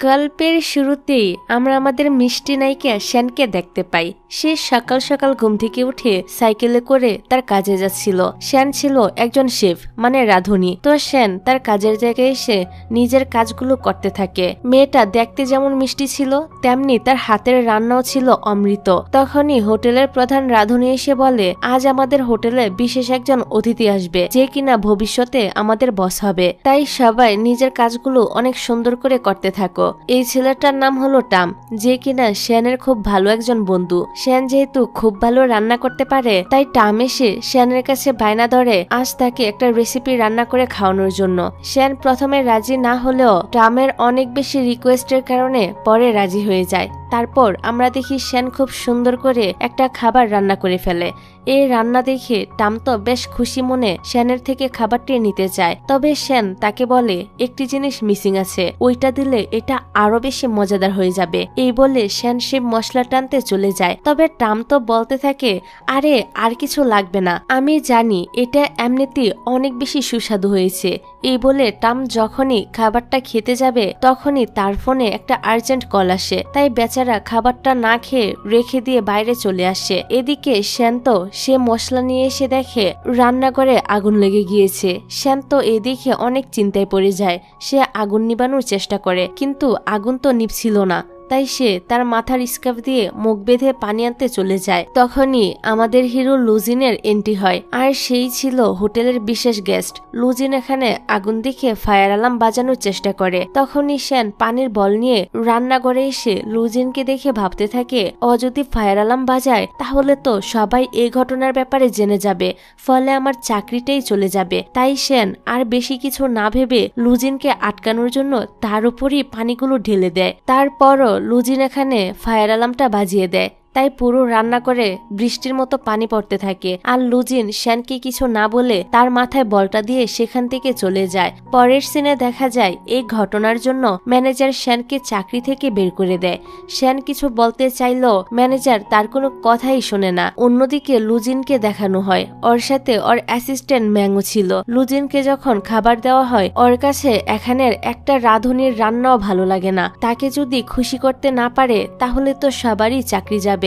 গল্পের শুরুতেই আমরা আমাদের মিষ্টি নায়িকা শ্যানকে দেখতে পাই। সে সকাল সকাল ঘুম থেকে উঠে সাইকেলে করে তার কাজে যাচ্ছিল। শ্যান ছিল একজন শেফ মানে রাঁধুনি। তো শ্যান তার কাজের জায়গায় এসে নিজের কাজগুলো করতে থাকে। মেয়েটা দেখতে যেমন মিষ্টি ছিল তেমনি তার হাতের রান্নাও ছিল অমৃত। তখনই হোটেলের প্রধান রাঁধুনি এসে বলে, আজ আমাদের হোটেলে বিশেষ একজন অতিথি আসবে যে কিনা ভবিষ্যতে আমাদের বস হবে, তাই সবাই নিজের কাজগুলো অনেক সুন্দর করে করতে থাকো। এই ছেলেটার নাম হলো টাম, যে কিনা শ্যানের খুব ভালো একজন বন্ধু। শ্যান যেহেতু খুব ভালো রান্না করতে পারে তাই টাম এসে শ্যানের কাছে বায়না ধরে আজ তাকে একটা রেসিপি রান্না করে খাওয়ানোর জন্য। শ্যান প্রথমে রাজি না হলেও টামের অনেক বেশি রিকোয়েস্টের কারণে পরে রাজি হয়ে যায়। তারপর আমরা দেখি শ্যান খুব সুন্দর করে একটা খাবার রান্না করে ফেলে। এই রান্না দেখে টাম তো বেশ খুশি মনে শ্যানের থেকে খাবারটি নিতে চায়। তবে শ্যান তাকে বলে একটি জিনিস মিসিং আছে, ওইটা দিলে এটা আরো বেশি মজাদার হয়ে যাবে। এই বলে শ্যান সে মশলা টানতে চলে যায়। তবে টাম তো বলতে থাকে, আরে আর কিছু লাগবে না, আমি জানি এটা এমনিতেই অনেক বেশি সুস্বাদু হয়েছে। এই বলে টাম যখনই খাবারটা খেতে যাবে তখনই তার ফোনে একটা আর্জেন্ট কল আসে। তাই বেচারা খাবারটা না খেয়ে রেখে দিয়ে বাইরে চলে আসে। এদিকে শ্যান তো সে মশলা নিয়ে এসে দেখে রান্নাঘরে আগুন লেগে গিয়েছে। শ্যান তো এদিকে অনেক চিন্তায় পড়ে যায়। সে আগুন নিবানোর চেষ্টা করে কিন্তু আগুন তো নিভছিল না। তাই সে তার মাথার স্কার্ফ দিয়ে মুখ বেঁধে পানি আনতে চলে যায়। তখনই আমাদের হিরো লুজিনের এন্ট্রি হয়, আর সেই ছিল হোটেলের বিশেষ গেস্ট। লুজিন এখানে আগুন দেখে ফায়ার অ্যালার্ম বাজানোর চেষ্টা করে। তখনই শ্যান পানির বল নিয়ে রান্নাঘরে এসে লুজিনকে দেখে ভাবতে থাকে, ও যদি ফায়ার অ্যালার্ম বাজায় তাহলে তো সবাই এই ঘটনার ব্যাপারে জেনে যাবে, ফলে আমার চাকরিটাই চলে যাবে। তাই শ্যান আর বেশি কিছু না ভেবে লুজিনকে আটকানোর জন্য তার উপরই পানিগুলো ঢেলে দেয়। তারপরও লুজিন এখানে ফায়ার অ্যালার্মটা বাজিয়ে দেয়। তাই পুরো রান্না করে বৃষ্টির মতো পানি পড়তে থাকে। আর লুজিন শ্যানকে কিছু না বলে তার মাথায় বলটা দিয়ে সেখান থেকে চলে যায়। পরের সিনে দেখা যায় এই ঘটনার জন্য ম্যানেজার শ্যানকে চাকরি থেকে বের করে দেয়। শ্যান কিছু বলতে চাইলেও ম্যানেজার তার কোনো কথাই শোনে না। অন্যদিকে লুজিনকে দেখানো হয় ওর সাথে ওর অ্যাসিস্ট্যান্ট ম্যাঙ্গো ছিল। লুজিনকে যখন খাবার দেওয়া হয় ওর কাছে এখানের একটা রাঁধুনির রান্নাও ভালো লাগে না। তাকে যদি খুশি করতে না পারে তাহলে তো সবারই চাকরি যাবে।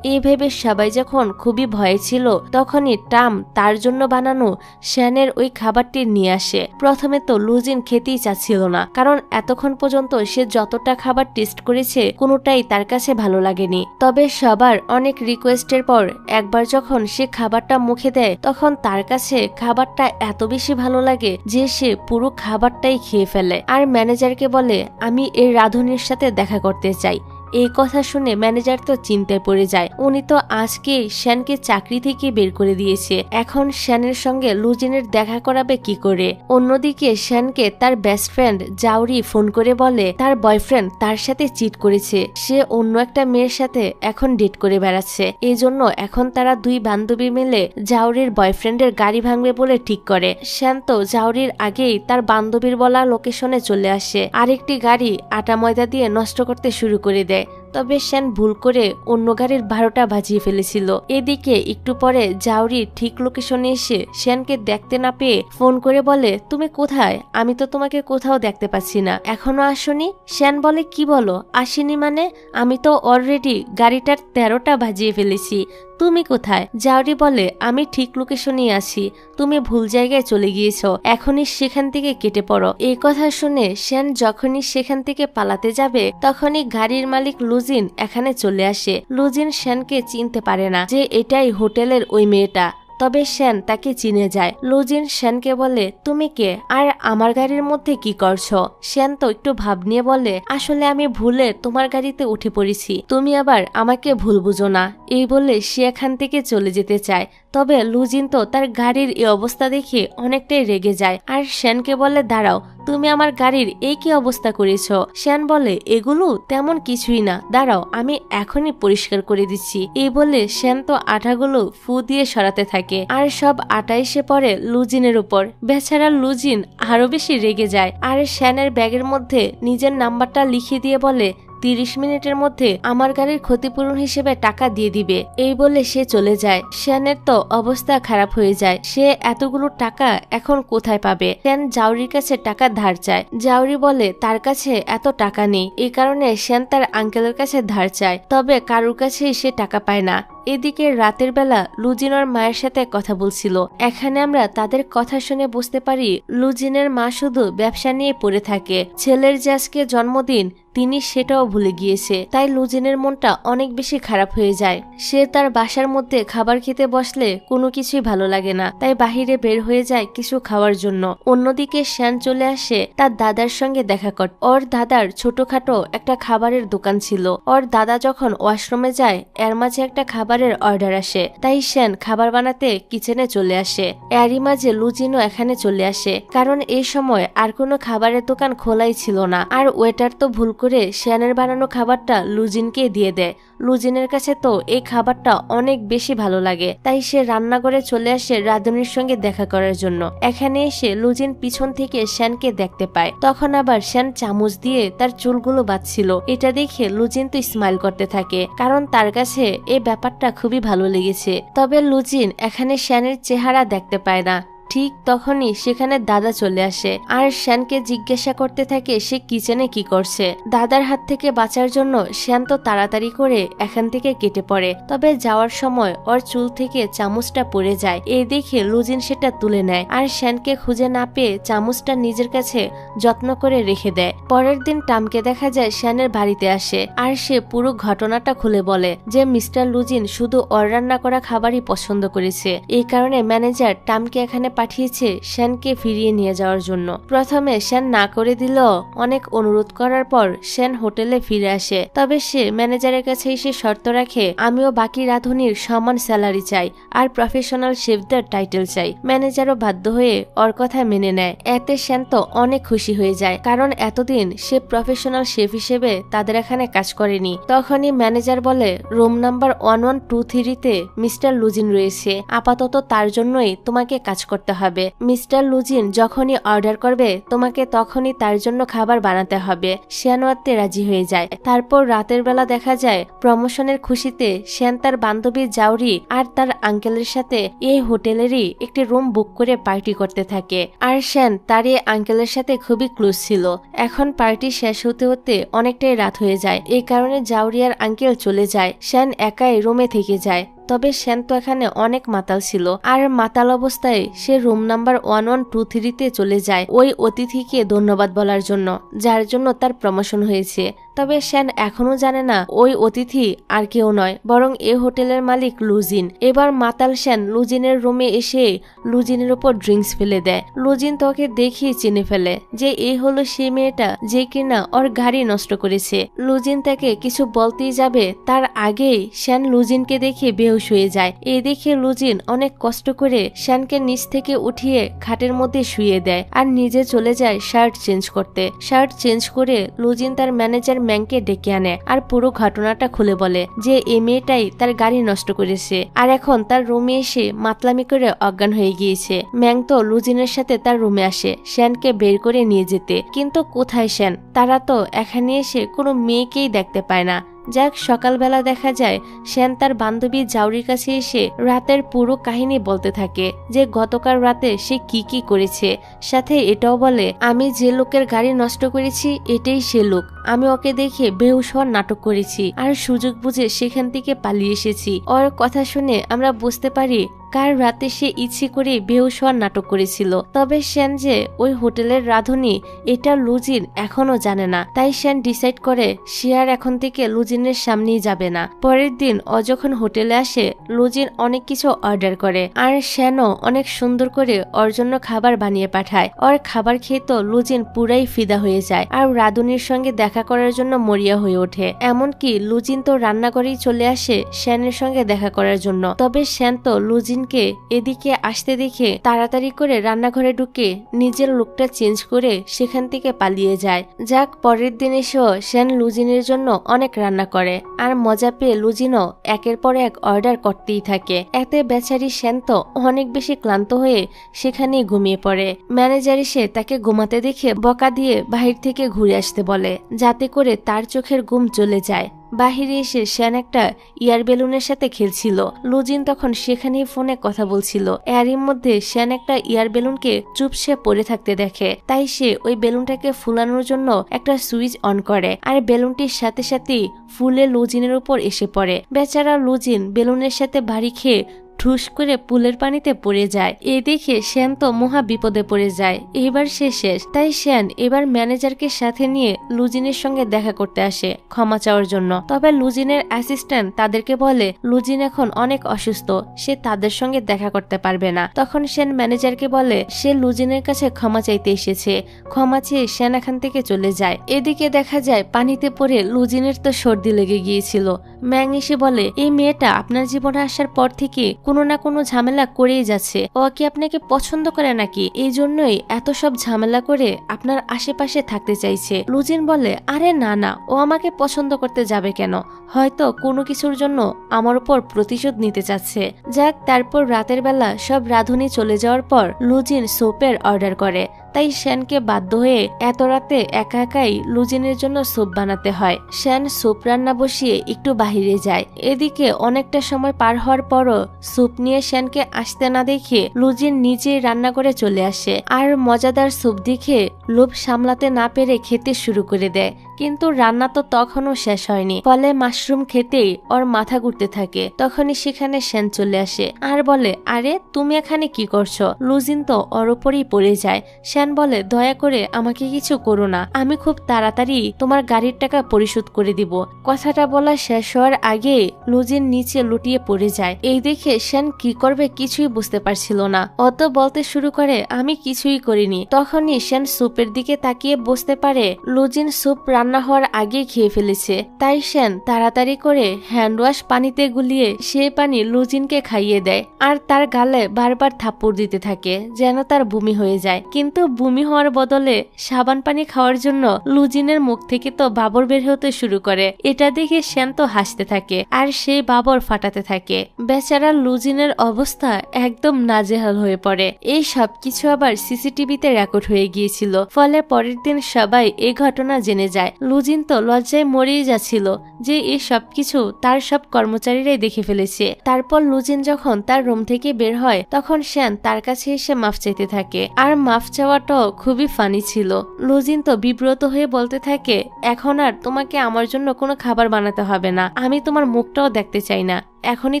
এই ভেবে সবাই যখন খুবই ভয়ে ছিল তখনই টাম তার জন্য বানানো শ্যানের ওই খাবারটি নিয়ে আসে। প্রথমে তো লুজিন খেতেই চাচ্ছিল না, কারণ এতক্ষণ পর্যন্ত সে যতটা খাবার টেস্ট করেছে কোনোটাই তার কাছে ভালো লাগেনি। তবে সবার অনেক রিকোয়েস্টের পর একবার যখন সে খাবারটা মুখে দেয় তখন তার কাছে খাবারটা এত বেশি ভালো লাগে যে সে পুরো খাবারটাই খেয়ে ফেলে। আর ম্যানেজারকে বলে, আমি এই রাঁধুনির সাথে দেখা করতে চাই। এই কথা শুনে ম্যানেজার তো চিন্তায় পড়ে যায়। উনি তো আজকেই শ্যানকে চাকরি থেকে বের করে দিয়েছে, এখন শ্যানের সঙ্গে লুজিনের দেখা করাবে কি করে। অন্যদিকে শ্যানকে তার বেস্ট ফ্রেন্ড জাউরি ফোন করে বলে তার বয়ফ্রেন্ড তার সাথে চিট করেছে, সে অন্য একটা মেয়ের সাথে এখন ডেট করে বেড়াচ্ছে। এই জন্য এখন তারা দুই বান্ধবী মিলে জাউরির বয়ফ্রেন্ডের গাড়ি ভাঙবে বলে ঠিক করে। শ্যান তো জাউরির আগেই তার বান্ধবীর বলা লোকেশনে চলে আসে। আরেকটি গাড়ি আটা ময়দা দিয়ে নষ্ট করতে শুরু করে দেয়। তবে শ্যান ভুল করে অন্য গাড়ির 12টা বাজিয়ে ফেলেছিল। এদিকে একটু পরে জাউরি ঠিক লোকেশনে এসে শ্যানকে দেখতে না পেয়ে ফোন করে বলে, তুমি কোথায়? আমি তো তোমাকে কোথাও দেখতে পাচ্ছি না, এখনো আসনি। শ্যান বলে, কি বলো আসেনি মানে? আমি তো অলরেডি গাড়িটার 13টা বাজিয়ে ফেলেছি, তুমি কোথায়? জাউরি বলে, আমি ঠিক লোকেশনে আছি, তুমি ভুল জায়গায় চলে গিয়েছ, এখনই সেখান থেকে কেটে পড়ো। এই কথা শুনে শ্যান যখনই সেখান থেকে পালাতে যাবে তখনই গাড়ির মালিক লুজিন এখানে চলে আসে। লুজিন শ্যানকে চিনতে পারে না যে এটাই হোটেলের ওই মেয়েটা। তবে শ্যান তাকে চিনে যায়। লুজিন শ্যানকে বলে, তুমি কে আর আমার গাড়ির মধ্যে কি করছো? শ্যান তো একটু ভাব নিয়ে বলে, আসলে আমি ভুলে তোমার গাড়িতে উঠে পড়েছি, তুমি আবার আমাকে ভুল বুঝো না। এই বলে সে এখান থেকে চলে যেতে চায়। তবে লুজিন তো তার গাড়ির এই অবস্থা দেখে অনেকটাই রেগে যায় আর শ্যানকে বলে, দাঁড়াও, তুমি আমার গাড়ির এই কি অবস্থা করেছো? শ্যান বলে, এগুলো তেমন কিছুই না, দাঁড়াও আমি এখনই পরিষ্কার করে দিচ্ছি। এই বলে শ্যান তো আঠাগুলো ফু দিয়ে সরাতে থাকে আর সব আটা এসে পড়ে লুজিনের উপর। বেচারা লুজিন আরো বেশি রেগে যায় আর শ্যানের ব্যাগের মধ্যে নিজের নাম্বারটা লিখে দিয়ে বলে, 30 মিনিটের মধ্যে আমার গাড়ির ক্ষতিপূরণ হিসেবে টাকা দিয়ে দিবে। এই বলে সে চলে যায়। শ্যানের তো অবস্থা খারাপ হয়ে যায়। সে এতগুলো টাকা এখন কোথায় পাবে? শ্যান জাউরির কাছে টাকা ধার চায়। জাউরি বলে তার কাছে এত টাকা নেই। এই কারণে শ্যান তার আঙ্কেলের কাছে ধার চায়, তবে কারোর কাছেই সে টাকা পায় না। এদিকে রাতের বেলা লুজিন ওর মায়ের সাথে কথা বলছিল। এখানে আমরা তাদের কথা শুনে বুঝতে পারি লুজিনের মা শুধু ব্যবসা নিয়ে পড়ে থাকে। ছেলের যে আজকে জন্মদিন তিনি সেটাও ভুলে গিয়েছে। তাই লুজিনের মনটা অনেক বেশি খারাপ হয়ে যায়। সে তার বাসার মধ্যে খাবার খেতে বসলে কোনো কিছুই ভালো লাগে না, তাই বাহিরে বের হয়ে যায় কিছু খাওয়ার জন্য। অন্যদিকে শ্যান চলে আসে তার দাদার সঙ্গে দেখা করতে। ওর দাদার ছোটখাটো একটা খাবারের দোকান ছিল। ওর দাদা যখন ওয়াশরুমে যায় এর মাঝে একটা খাবারের অর্ডার আসে, তাই শ্যান খাবার বানাতে কিচেনে চলে আসে। এরই মাঝে লুজিনও এখানে চলে আসে, কারণ এই সময় আর কোনো খাবারের দোকান খোলাই ছিল না। আর ওয়েটার তো ভুল করে শ্যানের বানানো খাবারটা লুজিনকে দিয়ে দেয়। লুজিনের কাছে তো এই খাবারটা অনেক বেশি ভালো লাগে, তাই সে রান্নাঘরে চলে আসে রাধুনির সঙ্গে দেখা করার জন্য। এখানে এসে লুজিন পিছন থেকে শ্যানকে দেখতে পায়। তখন আবার শ্যান চামচ দিয়ে তার চুলগুলো বাঁধছিল। এটা দেখে লুজিন তো স্মাইল করতে থাকে, কারণ তার কাছে এই ব্যাপারটা খুবই ভালো লেগেছে। তবে লুজিন এখানে শ্যানের চেহারা দেখতে পায় না। ঠিক তখনই সেখানে দাদা চলে আসে আর শ্যানকে জিজ্ঞাসা করতে থাকে সে কিচেনে কি করছে। দাদার হাত থেকে বাঁচার জন্য শ্যান তো তাড়াতাড়ি করে এখান থেকে কেটে পড়ে, তবে যাওয়ার সময় ওর চুল থেকে চামচটা পড়ে যায়। এই দেখে লুজিন সেটা তুলে নেয় আর শ্যানকে খুঁজে না পেয়ে চামচটা নিজের কাছে যত্ন করে রেখে দেয়। পরের দিন টামকে দেখা যায় শ্যানের বাড়িতে আসে আর সে পুরো ঘটনাটা খুলে বলে যে মিস্টার লুজিন শুধু ওর রান্না করা খাবারই পছন্দ করেছে। এই কারণে ম্যানেজার টামকে এখানে পাঠিয়েছে শ্যানকে ফিরিয়ে নিয়ে যাওয়ার জন্য। প্রথমে শ্যান না করে দিল। অনেক অনুরোধ করার পর শ্যান হোটেলে ফিরে আসে, তবে সে ম্যানেজারের কাছে এসে শর্ত রাখে আমিও বাকি রাঁধুনির সমান স্যালারি চাই আর প্রফেশনাল শেফদের টাইটেল চাই। ম্যানেজারও বাধ্য হয়ে ওর কথা মেনে নেয়। এতে শ্যান তো অনেক খুশি হয়ে যায়, কারণ এতদিন সে প্রফেশনাল শেফ হিসেবে তাদের এখানে কাজ করেনি। তখনই ম্যানেজার বলে রুম নাম্বার 1123-তে মিস্টার লুজিন রয়েছে, আপাতত তার জন্যই তোমাকে কাজ করতে হবে। মিস্টার লুজিন যখনই অর্ডার করবে তোমাকে তখনই তার জন্য খাবার বানাতে হবে। শ্যানওয়াতে রাজি হয়ে যায়। তারপর রাতের বেলা দেখা যায় প্রমোশনের খুশিতে শ্যান তার বান্ধবী জাউরি আর তার আঙ্কেলের সাথে এই হোটেলেরই একটি রুম বুক করে পার্টি করতে থাকে। আর শ্যান তার এই আঙ্কেলের সাথে খুবই ক্লোজ ছিল। এখন পার্টি শেষ হতে হতে অনেকটাই রাত হয়ে যায়। এই কারণে জাউরি আর আঙ্কেল চলে যায়। শ্যান একাই রুমে থেকে যায়। তবে শ্যান তো এখানে অনেক মাতাল ছিল, আর মাতাল অবস্থায় সে রুম নাম্বার 1123-তে চলে যায় ওই অতিথিকে ধন্যবাদ বলার জন্য, যার জন্য তার প্রমোশন হয়েছে। তবে শ্যান এখনো জানে না ওই অতিথি আর কেউ নয়, বরং এ হোটেলের মালিক লুজিন। এবার মাতাল শ্যান লুজিনের রুমে এসে লুজিনের উপর ড্রিঙ্কস ফেলে দেয়। লুজিন তোকে দেখিয়ে চিনে ফেলে যে এই হলো সেই মেয়েটা যে কিনা ওর গাড়ি নষ্ট করেছে। লুজিন তাকে কিছু বলতেই যাবে তার আগেই শ্যান লুজিনকে দেখে বেহুশ হয়ে যায়। এই দেখে লুজিন অনেক কষ্ট করে শ্যানকে নিচ থেকে উঠিয়ে খাটের মধ্যে শুয়ে দেয় আর নিজে চলে যায় শার্ট চেঞ্জ করতে। শার্ট চেঞ্জ করে লুজিন তার ম্যানেজার ম্যাংকে ডেকে আনে আর পুরো ঘটনাটা খুলে বলে যে এই মেয়েটাই তার গাড়ি নষ্ট করেছে আর এখন তার রুমে এসে মাতলামি করে অজ্ঞান হয়ে গিয়েছে। ম্যাং তো লুজিনের সাথে তার রুমে আসে শ্যানকে বের করে নিয়ে যেতে, কিন্তু কোথায় শ্যান? তারা তো এখানে এসে কোনো মেয়েকেই দেখতে পায় না। যাক, সকালবেলা দেখা যায় শ্যান তার বান্ধবী জাউরির কাছে এসে রাতের পুরো কাহিনী বলতে থাকে যে গতকাল রাতে সে কি কি করেছে। সাথে এটাও বলে আমি যে লোকের গাড়ি নষ্ট করেছি এটাই সে লোক, আমি ওকে দেখে বেহুশ হওয়ার নাটক করেছি আর সুযোগ বুঝে সেখান থেকে পালিয়ে এসেছি। ওর কথা শুনে আমরা বুঝতে পারি কার রাতে সে ইচ্ছে করে বেহুশ হওয়ার নাটক করেছিল। তবে শ্যান যে ওই হোটেলের রাঁধুনি এটা লুজিন এখনো জানে না, তাই শ্যান ডিসাইড করে সে আর এখন থেকে লুজিনের সামনেই যাবে না। পরের দিন ও যখন হোটেলে আসে লুজিন অনেক কিছু অর্ডার করে আর শ্যানও অনেক সুন্দর করে ওর জন্য খাবার বানিয়ে পাঠায়। ওর খাবার খেয়ে তো লুজিন পুরাই ফিদা হয়ে যায় আর রাঁধুনির সঙ্গে দেখা করার জন্য মরিয়া হয়ে ওঠে। এমনকি লুজিন তো রান্নাঘরেই চলে আসে শ্যানের সঙ্গে দেখা করার জন্য। তবে শ্যান তো লুজিন লুজিনকে এদিকে আসতে দেখে তাড়াতাড়ি করে রান্নাঘরে ঢুকে নিজের লুকটা চেঞ্জ করে সেখান থেকে পালিয়ে যায়। যাক, পরের দিন এসেও শ্যান লুজিনের জন্য অনেক রান্না করে আর মজা পেয়ে লুজিনও একের পর এক অর্ডার করতেই থাকে। এতে বেচারি শ্যান তো অনেক বেশি ক্লান্ত হয়ে সেখানেই ঘুমিয়ে পড়ে। ম্যানেজার এসে তাকে ঘুমাতে দেখে বকা দিয়ে বাহির থেকে ঘুরে আসতে বলে, যাতে করে তার চোখের ঘুম চলে যায়। বাহিরে এসে শ্যান একটা ইয়ার বেলুনের সাথে খেলছিল। লুজিন তখন সেখানেই ফোনে কথা বলছিল। এরই মধ্যে শ্যান একটা ইয়ার বেলুনকে চুপসে পড়ে থাকতে দেখে, তাই সে ওই বেলুনটাকে ফুলানোর জন্য একটা সুইচ অন করে আর বেলুনটির সাথে সাথেই ফুলে লুজিনের উপর এসে পড়ে। বেচারা লুজিন বেলুনের সাথে বাড়ি খেয়ে ঠুস করে পুলের পানিতে পড়ে যায়। এ দেখে শ্যান তো মহা বিপদে পড়ে যায়। এবার সে শেষ। তাই শ্যান এবার ম্যানেজারকে সাথে নিয়ে লুজিনের সঙ্গে দেখা করতে আসে ক্ষমা চাওয়ার জন্য। তবে লুজিনের অ্যাসিস্ট্যান্ট তাদেরকে বলে লুজিন এখন অনেক অসুস্থ, সে তাদের সঙ্গে দেখা করতে পারবে না। তখন শ্যান ম্যানেজারকে বলে সে লুজিনের কাছে ক্ষমা চাইতে এসেছে। ক্ষমা চেয়ে শ্যান এখান থেকে চলে যায়। এদিকে দেখা যায় পানিতে পড়ে লুজিনের তো সর্দি লেগে গিয়েছিল। ম্যাং এসে বলে, এই মেয়েটা আপনার জীবনে আসার পর থেকে কোনো না কোনো ঝামেলা করেই যাচ্ছে। ও কি আপনাকে পছন্দ করে নাকি? এই জন্যই এত সব ঝামেলা করে আপনার আশেপাশে থাকতে চাইছে। লুজিন বলে, আরে না না, ও আমাকে পছন্দ করতে যাবে কেন? হয়তো কোনো কিছুর জন্য আমার উপর প্রতিশোধ নিতে চাচ্ছে। যাক, তারপর রাতের বেলা সব রাঁধুনি চলে যাওয়ার পর লুজিন স্যুপের অর্ডার করে। তাই শ্যানকে বাধ্য হয়ে এত রাতে একা একাই লুজিনের জন্য স্যুপ বানাতে হয়। শ্যান স্যুপ রান্না বসিয়ে একটু বাহিরে যায়। এদিকে অনেকটা সময় পার হওয়ার পরও স্যুপ নিয়ে শ্যানকে আসতে না দেখে লুজিন নিজেই রান্না করে চলে আসে আর মজাদার স্যুপ দেখে লোভ সামলাতে না পেরে খেতে শুরু করে দেয়। কিন্তু রান্না তো তখনও শেষ হয়নি, ফলে মাশরুম খেতেই ওর মাথা ঘুরতে থাকে। তখনই সেখানে শ্যান চলে আসে আর বলে, আরে তুমি এখানে কি করছো? লুজিন তো ওর উপরই পড়ে যায়। শ্যান বলে, দয়া করে আমাকে কিছু করো না, আমি খুব তাড়াতাড়ি তোমার গাড়ির টাকা পরিশোধ করে দিব। কথাটা বলা শেষ হওয়ার আগে লুজিন নিচে লুটিয়ে পড়ে যায়। এই দেখে শ্যান কি করবে কিছুই বুঝতে পারছিল না। অত বলতে শুরু করে, আমি কিছুই করিনি। তখনই শ্যান স্যুপের দিকে তাকিয়ে বুঝতে পারে লুজিন স্যুপ রান্না হওয়ার আগে খেয়ে ফেলেছে। তাই শ্যান তাড়াতাড়ি করে হ্যান্ড ওয়াশ পানিতে গুলিয়ে সেই পানি লুজিনকে খাইয়ে দেয় আর তার গালে বারবার থাপ্পড় দিতে থাকে যেন তার বমি হয়ে যায়। কিন্তু বমি হওয়ার বদলে সাবান পানি খাওয়ার জন্য লুজিনের মুখ থেকে তো বাবর বের হতে শুরু করে। এটা দেখে শ্যান তো হাসতে থাকে আর সেই বাবর ফাটাতে থাকে। বেচারা লুজিনের অবস্থা একদম নাজেহাল হয়ে পড়ে। এই সবকিছু আবার সিসিটিভিতে রেকর্ড হয়ে গিয়েছিল, ফলে পরের দিন সবাই এই ঘটনা জেনে যায়। লুজিন তো লজ্জায় মরেই যাচ্ছিল যে এই সবকিছু তার সব কর্মচারীরাই দেখে ফেলেছে। তারপর লুজিন যখন তার রুম থেকে বের হয় তখন শ্যান তার কাছে এসে মাফ চাইতে থাকে আর মাফ চাওয়াটাও খুবই ফানি ছিল। লুজিন তো বিব্রত হয়ে বলতে থাকে, এখন আর তোমাকে আমার জন্য কোনো খাবার বানাতে হবে না, আমি তোমার মুখটাও দেখতে চাই না, এখনই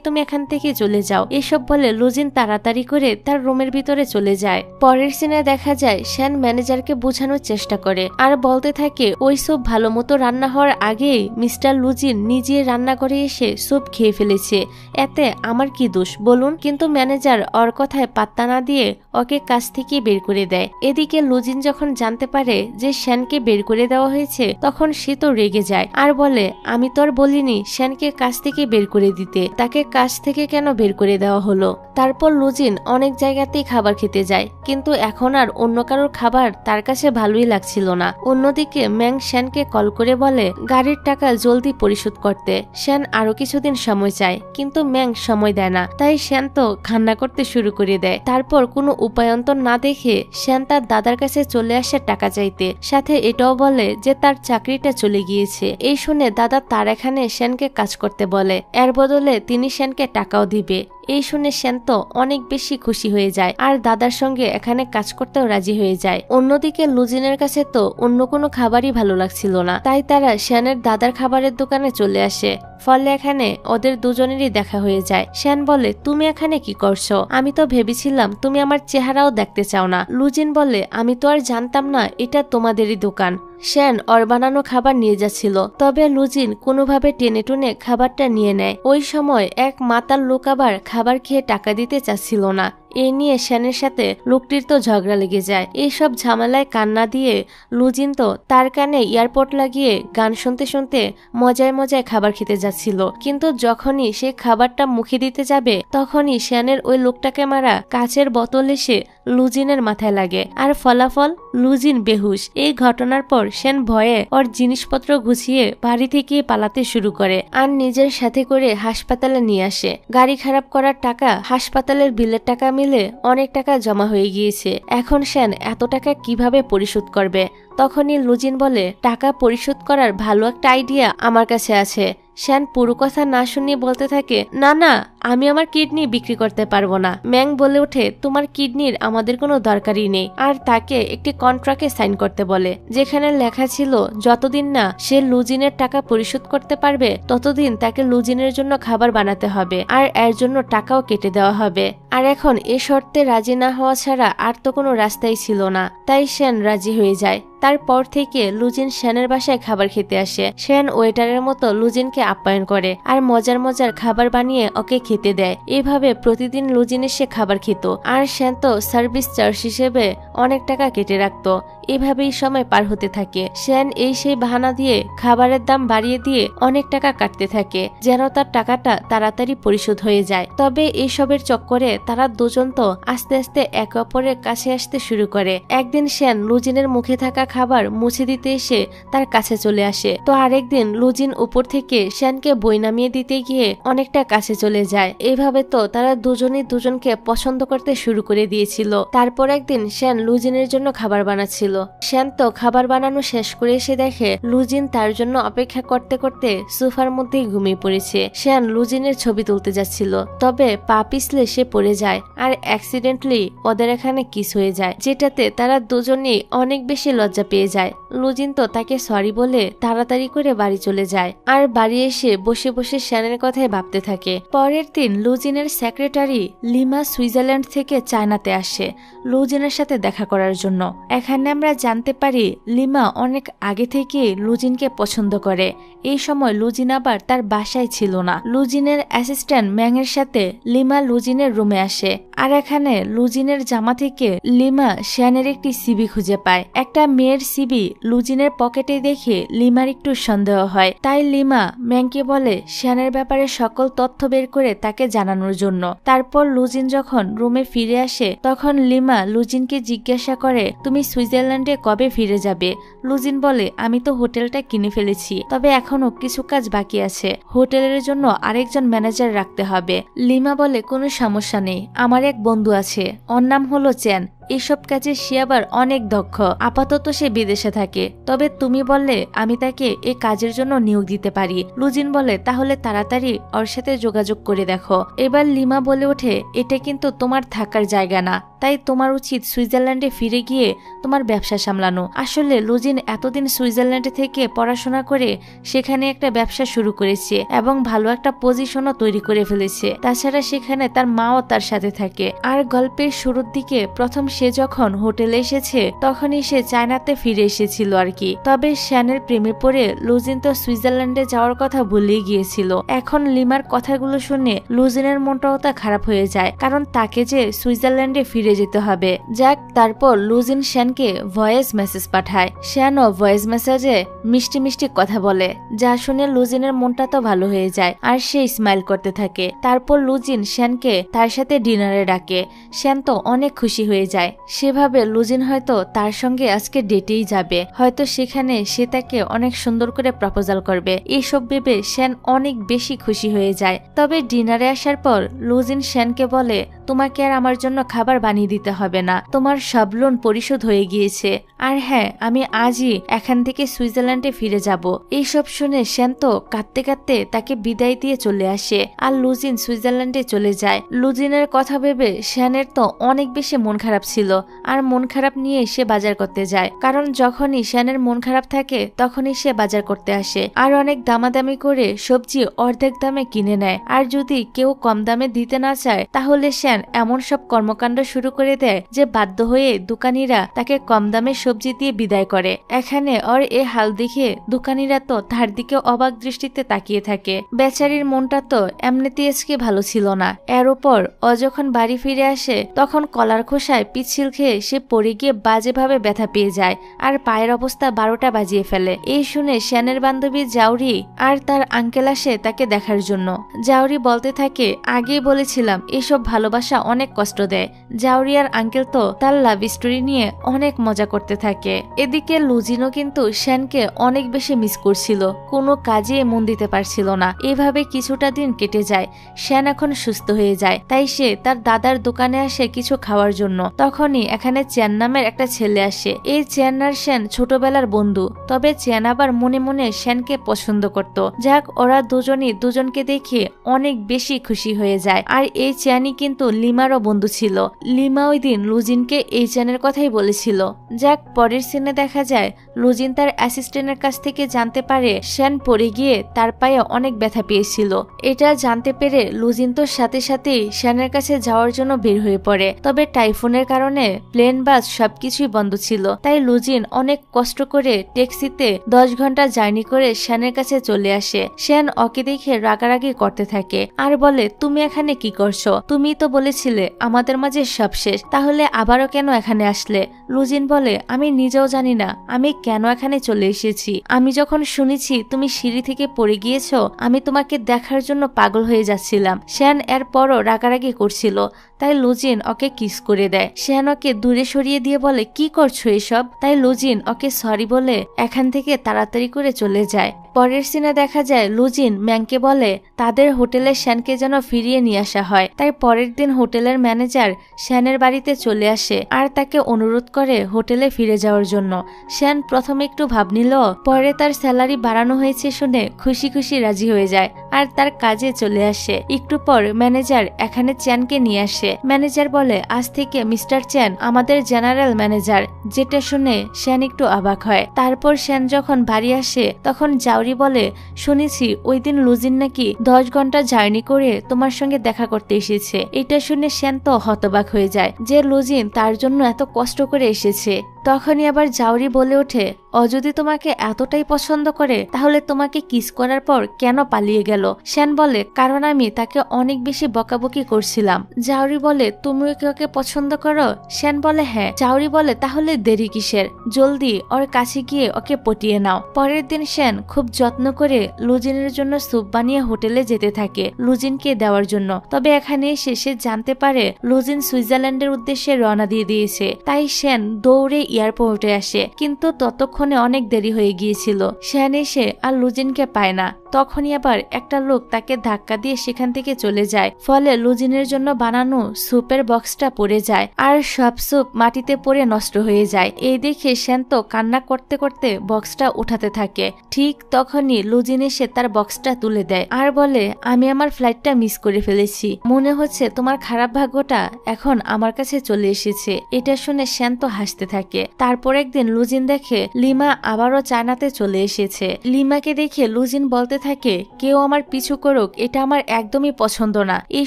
তুমি এখান থেকে চলে যাও। এসব বলে লুজিন তাড়াতাড়ি করে তার রুমের ভিতরে চলে যায়। পরের সিনে দেখা যায় শ্যান ম্যানেজারকে বোঝানোর চেষ্টা করে আর বলতে থাকে ওই স্যুপ ভালো মতো রান্না হওয়ার আগেই মিস্টার লুজিন নিজে রান্না করে এসে স্যুপ খেয়ে ফেলেছে, এতে আমার কি দোষ বলুন? কিন্তু ম্যানেজার ওর কথায় পাত্তা না দিয়ে ওকে কাজ থেকে বের করে দেয়। এদিকে লুজিন যখন জানতে পারে যে শ্যানকে বের করে দেওয়া হয়েছে তখন সে তো রেগে যায় আর বলে, আমি তো আর বলিনি শ্যানকে কাজ থেকে বের করে দিতে, তাকে কাজ থেকে কেন বের করে দেওয়া হলো? তারপর লুজিন অনেক জায়গাতেই খাবার খেতে যায়, কিন্তু এখন আর অন্য কারোর খাবার তার কাছে ভালোই লাগছিল না। অন্যদিকে ম্যাং শ্যানকে কল করে বলে গাড়ির টাকা জলদি পরিশোধ করতে। শ্যান আরো কিছুদিন সময় চায়, কিন্তু ম্যাং সময় দেয় না। তাই শ্যান তো কান্না করতে শুরু করে দেয়। তারপর কোনো উপায়ন্তর না দেখে শ্যান তার দাদার কাছে চলে আসে টাকা চাইতে, সাথে এটাও বলে যে তার চাকরিটা চলে গিয়েছে। এই শুনে দাদা তার এখানে শ্যানকে কাজ করতে বলে, এর বদলে তিনি শ্যানকে টাকাও দিবে। এই শুনে শ্যান তো অনেক বেশি খুশি হয়ে যায় আর দাদার সঙ্গে এখানে কাজ করতেও রাজি হয়ে যায়। অন্যদিকে লুজিনের কাছে তো অন্য কোনো খাবারই ভালো লাগছিল না, তাই তারা শ্যানের দাদার খাবারের দোকানে চলে আসে। ফলে এখানে ওদের দুজনেরই দেখা হয়ে যায়। শ্যান বলে, তুমি এখানে কি করছো? আমি তো ভেবেছিলাম তুমি আমার চেহারাও দেখতে চাও না। লুজিন বলে, আমি তো আর জানতাম না এটা তোমাদেরই দোকান। শ্যান ওর বানানো খাবার নিয়ে যাচ্ছিল, তবে লুজিন কোনোভাবে টেনে টুনে খাবারটা নিয়ে নেয়। ওই সময় এক মাতাল লোক আবার খাবার খেয়ে টাকা দিতে চাচ্ছিল না। এই নিয়ে শ্যানের সাথে লোকটির তো ঝগড়া লেগে যায়। এইসব ঝামেলায় কান্না দিয়ে লুজিন তো তার কানে এয়ারপড লাগিয়ে গান শুনতে শুনতে মজায় মজায় খাবার খেতে যাচ্ছিল। কিন্তু যখনই সে খাবারটা মুখে দিতে যাবে তখনই শ্যানের ওই লোকটাকে মারা কাচের বোতল এসে লুজিনের মাথায় লাগে, আর ফলাফল লুজিন বেহুশ। এই ঘটনার পর শ্যান ভয়ে ওর জিনিসপত্র গুছিয়ে বাড়ি থেকে পালাতে শুরু করে আর নিজের সাথে করে হাসপাতালে নিয়ে আসে। গাড়ি খারাপ করার টাকা, হাসপাতালের বিলের টাকা মিলে অনেক টাকা জমা হয়ে গিয়েছে। এখন শ্যান এত টাকা কিভাবে পরিশোধ করবে? তখনই লুজিন বলে, টাকা পরিশোধ করার ভালো একটা আইডিয়া আমার কাছে আছে। শ্যান পুরো কথা না শুনিয়ে বলতে থাকে, না না, আমি আমার কিডনি বিক্রি করতে পারবো না। ম্যাং বলে ওঠে, তোমার কিডনির আমাদের কোনো দরকারই নেই। আর তাকে একটি কন্ট্রাক্টে সাইন করতে বলে, যেখানে লেখা ছিল যতদিন না সে লুজিনের টাকা পরিশোধ করতে পারবে ততদিন তাকে লুজিনের জন্য খাবার বানাতে হবে আর এর জন্য টাকাও কেটে দেওয়া হবে। আর এখন এ শর্তে রাজি না হওয়া ছাড়া আর তো কোনো রাস্তাই ছিল না। তাই শ্যান রাজি হয়ে যায়। তারপর থেকে লুজিন শ্যানের বাসায় খাবার খেতে আসে। শ্যান ওয়েটারের মতো লুজিনকে আপ্যায়ন করে আর মজার মজার খাবার বানিয়ে ওকে খেতে দেয়। এভাবে প্রতিদিন লুজিন এসে খাবার খেত আর শ্যান তো সার্ভিস চার্জ হিসেবে অনেক টাকা কেটে রাখতো। এভাবেই সময় পার হতে থাকে। শ্যান এই সেই বাহানা দিয়ে খাবারের দাম বাড়িয়ে দিয়ে অনেক টাকা কাটতে থাকে যেন তার টাকাটা তাড়াতাড়ি পরিশোধ হয়ে যায়। তবে এইসবের চক্করে তারা দুজন তো আস্তে আস্তে একে অপরের কাছে আসতে শুরু করে। একদিন শ্যান লুজিনের মুখে থাকা খাবার মুছে দিতে এসে তার কাছে চলে আসে, তো আরেকদিন লুজিন উপর থেকে শ্যানকে বই নামিয়ে দিতে গিয়ে অনেকটা কাছে চলে যায়। এইভাবে তো তারা দুজনই দুজনকে পছন্দ করতে শুরু করে দিয়েছিল। তারপর একদিন শ্যান লুজিনের জন্য খাবার বানাচ্ছিল। শ্যান তো খাবার বানানো শেষ করে এসে দেখে লুজিন তার জন্য অপেক্ষা করতে করতে সোফার মধ্যেই ঘুমিয়ে পড়েছে। শ্যান লুজিনের ছবি তুলতে যাচ্ছিল, তবে পা পিছলে সে পড়ে যায় আর অ্যাক্সিডেন্টলি ওদের এখানে কিস হয়ে যায়, যেটাতে তারা দুজনেই অনেক বেশি লজ্জা পেয়ে যায়। লুজিন তো তাকে সরি বলে তাড়াতাড়ি করে বাড়ি চলে যায় আর বাড়ি এসে বসে বসে শ্যানের কথাই ভাবতে থাকে। পরের দিন লুজিনের সেক্রেটারি লিমা সুইজারল্যান্ড থেকে চায়নাতে আসে লুজিনের সাথে দেখা করার জন্য। এখানে আমরা জানতে পারি লিমা অনেক আগে থেকে লুজিনকে পছন্দ করে। এই সময় লুজিন আবার তার বাসায় ছিল না। লুজিনের অ্যাসিস্ট্যান্ট ম্যাংয়ের সাথে লিমা লুজিনের রুমে আসে আর এখানে লুজিনের জামা থেকে লিমা শ্যানের একটি সিবি খুঁজে পায়। একটা মেয়ের সিবি লুজিনের পকেটে দেখে লিমার একটু সন্দেহ হয়। তাই লিমা ম্যাংকে বলে শ্যানের ব্যাপারে সকল তথ্য বের করে তাকে জানানোর জন্য। তারপর লুজিন যখন রুমে ফিরে আসে তখন লিমা লুজিনকে জিজ্ঞাসা করে, তুমি সুইজারল্যান্ডে কবে ফিরে যাবে? লুজিন বলে, আমি তো হোটেলটা কিনে ফেলেছি, তবে এখনো কিছু কাজ বাকি আছে। হোটেলের জন্য আরেকজন ম্যানেজার রাখতে হবে। লিমা বলে, কোনো সমস্যা নেই, আমার এক বন্ধু আছে, ওর নাম হলো চ্যান। এইসব কাজে সে আবার অনেক দক্ষ। আপাতত সে বিদেশে থাকে, তবে তুমি বললে আমি তাকে এই কাজের জন্য নিয়োগ দিতে পারি। লুজিন বলে, তাহলে তাড়াতাড়ি ওর সাথে যোগাযোগ করে দেখো। এবার লিমা বলে ওঠে, এটা কিন্তু তোমার থাকার জায়গা না, তাই তোমার উচিত সুইজারল্যান্ডে ফিরে গিয়ে তোমার ব্যবসা সামলানো। আসলে লুজিন এতদিন সুইজারল্যান্ডে থেকে পড়াশোনা করে সেখানে একটা ব্যবসা শুরু করেছে এবং ভালো একটা পজিশনও তৈরি করে ফেলেছে। তাছাড়া সেখানে তার মাও তার সাথে থাকে। আর গল্পের শুরুর দিকে প্রথম সে যখন হোটেলে এসেছে তখনই সে চায়নাতে ফিরে এসেছিল আর কি। তবে শ্যানের প্রেমে পড়ে লুজিন তো সুইজারল্যান্ডে যাওয়ার কথা ভুলেই গিয়েছিল। এখন লিমার কথাগুলো শুনে লুজিনের মনটাও তা খারাপ হয়ে যায়, কারণ তাকে যে সুইজারল্যান্ডে ফিরে যেতে হবে। যাক, তারপর লুজিন শ্যানকে ভয়েস মেসেজ পাঠায়। শ্যানও ভয়েস মেসেজে মিষ্টি মিষ্টি কথা বলে, যা শুনে লুজিনের মনটা তো ভালো হয়ে যায় আর সে স্মাইল করতে থাকে। তারপর লুজিন শ্যানকে তার সাথে ডিনারে ডাকে। শ্যান তো অনেক খুশি হয়ে যায়। সেভাবে লুজিন হয়তো তার সঙ্গে আজকে ডেটেই যাবে, হয়তো সেখানে সে তাকে অনেক সুন্দর করে প্রপোজাল করবে। এইসব ভেবে শ্যান অনেক বেশি খুশি হয়ে যায়। তবে ডিনারে আসার পর লুজিন শ্যানকে বলে, তোমাকে আর আমার জন্য খাবার বানিয়ে দিতে হবে না, তোমার সব লোন পরিশোধ হয়ে গিয়েছে। আর হ্যাঁ, আমি আজই এখান থেকে সুইজারল্যান্ডে ফিরে যাব। এইসব শুনে শ্যান তো কাঁদতে কাঁদতে তাকে বিদায় দিয়ে চলে আসে আর লুজিন সুইজারল্যান্ডে চলে যায়। লুজিনের কথা ভেবে শ্যানের তো অনেক বেশি মন খারাপ ছিল আর মন খারাপ নিয়ে সে বাজার করতে যায়, কারণ যখনই শ্যানের মন খারাপ থাকে তখনই সে বাজার করতে আসে আর অনেক দামাদামি করে সবজি অর্ধেক দামে কিনে নেয়। আর যদি কেউ কম দামে দিতে না চায় তাহলে শ্যান শ্যান এমন সব কর্মকাণ্ড শুরু করে দেয় যে বাধ্য হয়ে দোকানিরা তাকে কম দামে সবজি দিয়ে বিদায় করে। এখানে ওর এ হাল দেখে দোকানিরা তো তার দিকে অবাক দৃষ্টিতে তাকিয়ে থাকে। বেচারির মনটা তো এমনিতেই আজকে ভালো ছিল না। এর উপর ও যখন বাড়ি ফিরে আসে তখন কলার খোসায় পিচ্ছিল খেয়ে সে পড়ে গিয়ে বাজেভাবে ব্যথা পেয়ে যায় আর পায়ের অবস্থা 12টা বাজিয়ে ফেলে। এই শুনে শ্যানের বান্ধবী জাউরি আর তার আঙ্কেল আসে তাকে দেখার জন্য। জাউরি বলতে থাকে, আগেই বলেছিলাম এসব ভালোবাসা অনেক কষ্ট দেয়। জাউরি আর আঙ্কেল তো তার লাভ স্টোরি নিয়ে অনেক মজা করতে থাকে। এদিকে লুজিনও কিন্তু শ্যানকে অনেক বেশি মিস করছিল, কোনো কাজে মন দিতে পারছিল না। এভাবে কিছুটা দিন কেটে যায়। শ্যান এখন সুস্থ হয়ে যায়, তাই সে তার দাদার দোকানে আসে কিছু খাওয়ার জন্য। তখনই এখানে চ্যান নামের একটা ছেলে আসে। এই চ্যান আর শ্যান ছোটবেলার বন্ধু, তবে চ্যান আবার মনে মনে শ্যানকে পছন্দ করত। যাক, ওরা দুজনই দুজনকে দেখে অনেক বেশি খুশি হয়ে যায়। আর এই চ্যানই কিন্তু লিমারও বন্ধু ছিল। লিমা ওই দিন লুজিনকে এই চ্যানের কথাই বলেছিল। যাক, পরের সিনে দেখা যায় লুজিন তার অ্যাসিস্ট্যান্টের কাছ থেকে জানতে পারে শ্যান পড়ে গিয়ে তার পায়ে অনেক ব্যথা পেয়েছিল। এটা জানতে পেরে লুজিন তো সাথে সাথেই শ্যানের কাছে যাওয়ার জন্য বের হয়ে পড়ে। তবে টাইফুনের কারণে প্লেন বাস সবকিছুই বন্ধ ছিল, তাই লুজিন অনেক কষ্ট করে ট্যাক্সিতে 10 ঘন্টা জার্নি করে শ্যানের কাছে চলে আসে। শ্যান ওকে দেখে রাগারাগি করতে থাকে আর বলে, তুমি এখানে কি করছো? তুমি তো বলেছিলে আমাদের মাঝে সব শেষ, তাহলে আবারও কেন এখানে আসলে? লুজিন বলে, আমি নিজেও জানি না আমি কেন এখানে চলে এসেছি। আমি যখন শুনেছি তুমি সিঁড়ি থেকে পড়ে গিয়েছো, আমি তোমাকে দেখার জন্য পাগল হয়ে যাচ্ছিলাম। শ্যান এরপরও রাগারাগি করছিল, তাই লুজিন ওকে কিস করে দেয়। শ্যান ওকে দূরে সরিয়ে দিয়ে বলে, কি করছো এসব? তাই লুজিন ওকে সরি বলে এখান থেকে তাড়াতাড়ি করে চলে যায়। পরের সিনে দেখা যায় লুজিন ম্যাংকে বলে তাদের হোটেলে শ্যানকে যেন ফিরিয়ে নিয়ে আসা হয়। তাই পরের দিন হোটেলের ম্যানেজার শ্যানের বাড়িতে চলে আসে আর তাকে অনুরোধ করে হোটেলে ফিরে যাওয়ার জন্য। শ্যান প্রথমে একটু ভাব নিল, পরে তার স্যালারি বাড়ানো হয়েছে শুনে খুশি খুশি রাজি হয়ে যায় আর তার কাজে চলে আসে। একটু পর ম্যানেজার এখানে চ্যানকে নিয়ে আসে। ম্যানেজার বলে, আজ থেকে মিস্টার চ্যান আমাদের জেনারেল ম্যানেজার। যেটা শুনে শ্যান একটু অবাক হয়। তারপর শ্যান যখন বাড়ি আসে তখন জাউরি বলে, শুনেছি ওই দিন লুজিন নাকি 10 ঘন্টা জার্নি করে তোমার সঙ্গে দেখা করতে এসেছে। এটা শুনে শ্যান তো হতবাক হয়ে যায় যে লুজিন তার জন্য এত কষ্ট করে এসেছে। তখনই আবার জাউরি বলে ওঠে, ও যদি তোমাকে এতটাই পছন্দ করে তাহলে তোমাকে কিস করার পর কেন পালিয়ে গেল? শ্যান বলে, কারণ আমি তাকে অনেক বেশি বকাবকি করছিলাম। জাউরি বলে, তুমিও কি ওকে পছন্দ করো? শ্যান বলে, হ্যাঁ। জাউরি বলে, তাহলে দেরি কিসের? জলদি ওর কাছে গিয়ে ওকে পটিয়ে নাও। পরের দিন শ্যান খুব যত্ন করে লুজিনের জন্য স্যুপ বানিয়ে হোটেলে যেতে থাকে লুজিনকে দেওয়ার জন্য। তবে এখানে এসে সে জানতে পারে লুজিন সুইজারল্যান্ডের উদ্দেশ্যে রওনা দিয়ে দিয়েছে। তাই শ্যান দৌড়ে এয়ারপোর্টে আসে, কিন্তু ততক্ষণে অনেক দেরি হয়ে গিয়েছিল। শ্যান এসে আর লুজিনকে পায় না। তখনই আবার একটা লোক তাকে ধাক্কা দিয়ে সেখান থেকে চলে যায়। ফলে লুজিনের জন্য বানানো স্যুপের বক্সটা পড়ে যায় আর সব স্যুপ মাটিতে পড়ে নষ্ট হয়ে যায়। এই দেখে শ্যান তো কান্না করতে করতে বক্সটা উঠাতে থাকে। ঠিক তখনই লুজিন এসে তার বক্সটা তুলে দেয় আর বলে, আমি আমার ফ্লাইটটা মিস করে ফেলেছি। মনে হচ্ছে তোমার খারাপ ভাগ্যটা এখন আমার কাছে চলে এসেছে। এটা শুনে শ্যান তো হাসতে থাকে। তারপর একদিন লুজিন দেখে লিমা আবারও চায়নাতে চলে এসেছে। লিমাকে দেখে লুজিন বলতে থাকে, কেউ আমার পিছু করুক, এটা আমার একদমই পছন্দ না। এই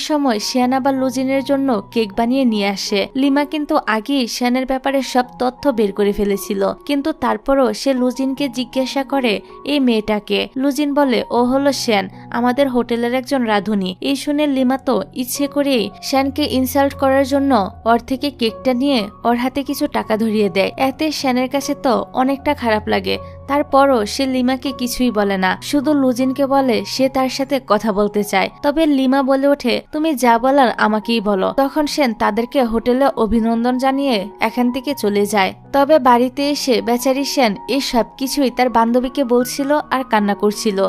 সময় শ্যান আবার লুজিনের জন্য কেক বানিয়ে নিয়ে আসে। লিমা কিন্তু আগেই শ্যানের ব্যাপারে সব তথ্য বের করে ফেলেছিল, কিন্তু তারপরও সে লুজিনকে জিজ্ঞাসা করে এই মেয়েটাকে। লুজিন বলে, ও হলো শ্যান, আমাদের হোটেলের একজন রাঁধুনি। এই শুনে লিমা তো ইচ্ছে করেই শ্যানকে ইনসাল্ট করার জন্য ওর থেকে কেকটা নিয়ে ওর হাতে কিছু টাকা ধরিয়ে দেয়। এতে শ্যানের কাছে তো অনেকটা খারাপ লাগে। তারপরও সে লিমাকে কিছুই বলে না, শুধু লুজিনকে বলে সে তার সাথে কথা বলতে চায়। তবে লিমা বলে ওঠে, তুমি যা বলার আমাকেই বলো। তখন শ্যান তাদেরকে হোটেলে অভিনন্দন জানিয়ে এখান থেকে চলে যায়। তবে বাড়িতে এসে বেচারি শ্যান এই সব কিছুই তার বান্ধবীকে বলছিল আর কান্না করছিল।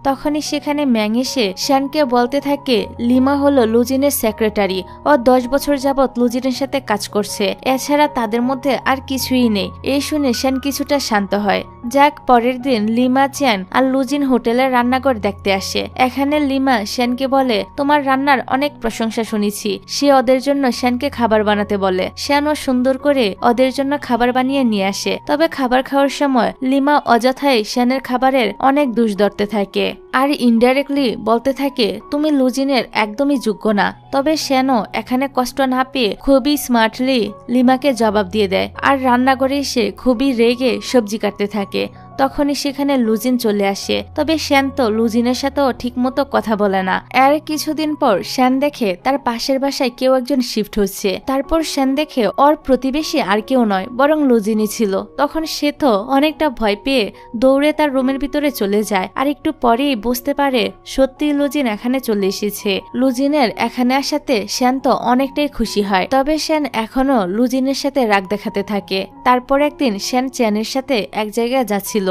তখনই সেখানে ম্যাং এসে শ্যানকে বলতে থাকে, লিমা হলো লুজিনের সেক্রেটারি। ও 10 বছর যাবৎ লুজিনের সাথে কাজ করছে। এছাড়া তাদের মধ্যে আর কিছুই নেই। এই শুনে শ্যান কিছুটা শান্ত হয়। যাক, পরের দিন লিমা, চ্যান আর লুজিন হোটেলের রান্নাঘর দেখতে আসে। এখানে লিমা শ্যানকে বলে, তোমার রান্নার অনেক প্রশংসা শুনেছি। সে ওদের জন্য শ্যানকে খাবার বানাতে বলে। শ্যানও সুন্দর করে ওদের জন্য খাবার বানিয়ে নিয়ে আসে। তবে খাবার খাওয়ার সময় লিমা অযথাই শ্যানের খাবারের অনেক দোষ ধরতে থাকে আর ইনডাইরেক্টলি বলতে থাকে, তুমি লুজিনের একদমই যোগ্য না। তবে শ্যানও এখানে কষ্ট না পেয়ে খুবই স্মার্টলি লিমাকে জবাব দিয়ে দেয় আর রান্নাঘরে এসে খুবই রেগে সবজি কাটতে থাকে। তখনই সেখানে লুজিন চলে আসে। তবে শ্যান তো লুজিনের সাথেও ঠিকমতো কথা বলে না। এর কিছুদিন পর শ্যান দেখে তার পাশের বাসায় কেউ একজন শিফট হচ্ছে। তারপর শ্যান দেখে ওর প্রতিবেশী আর কেউ নয় বরং লুজিনই ছিল। তখন সে তো অনেকটা ভয় পেয়ে দৌড়ে তার রুমের ভিতরে চলে যায় আর একটু পরেই বুঝতে পারে সত্যি লুজিন এখানে চলে এসেছে। লুজিনের এখানে আসাতে শ্যান তো অনেকটাই খুশি হয়। তবে শ্যান এখনো লুজিনের সাথে রাগ দেখাতে থাকে। তারপর একদিন শ্যান চ্যানের সাথে এক জায়গায় যাচ্ছিল।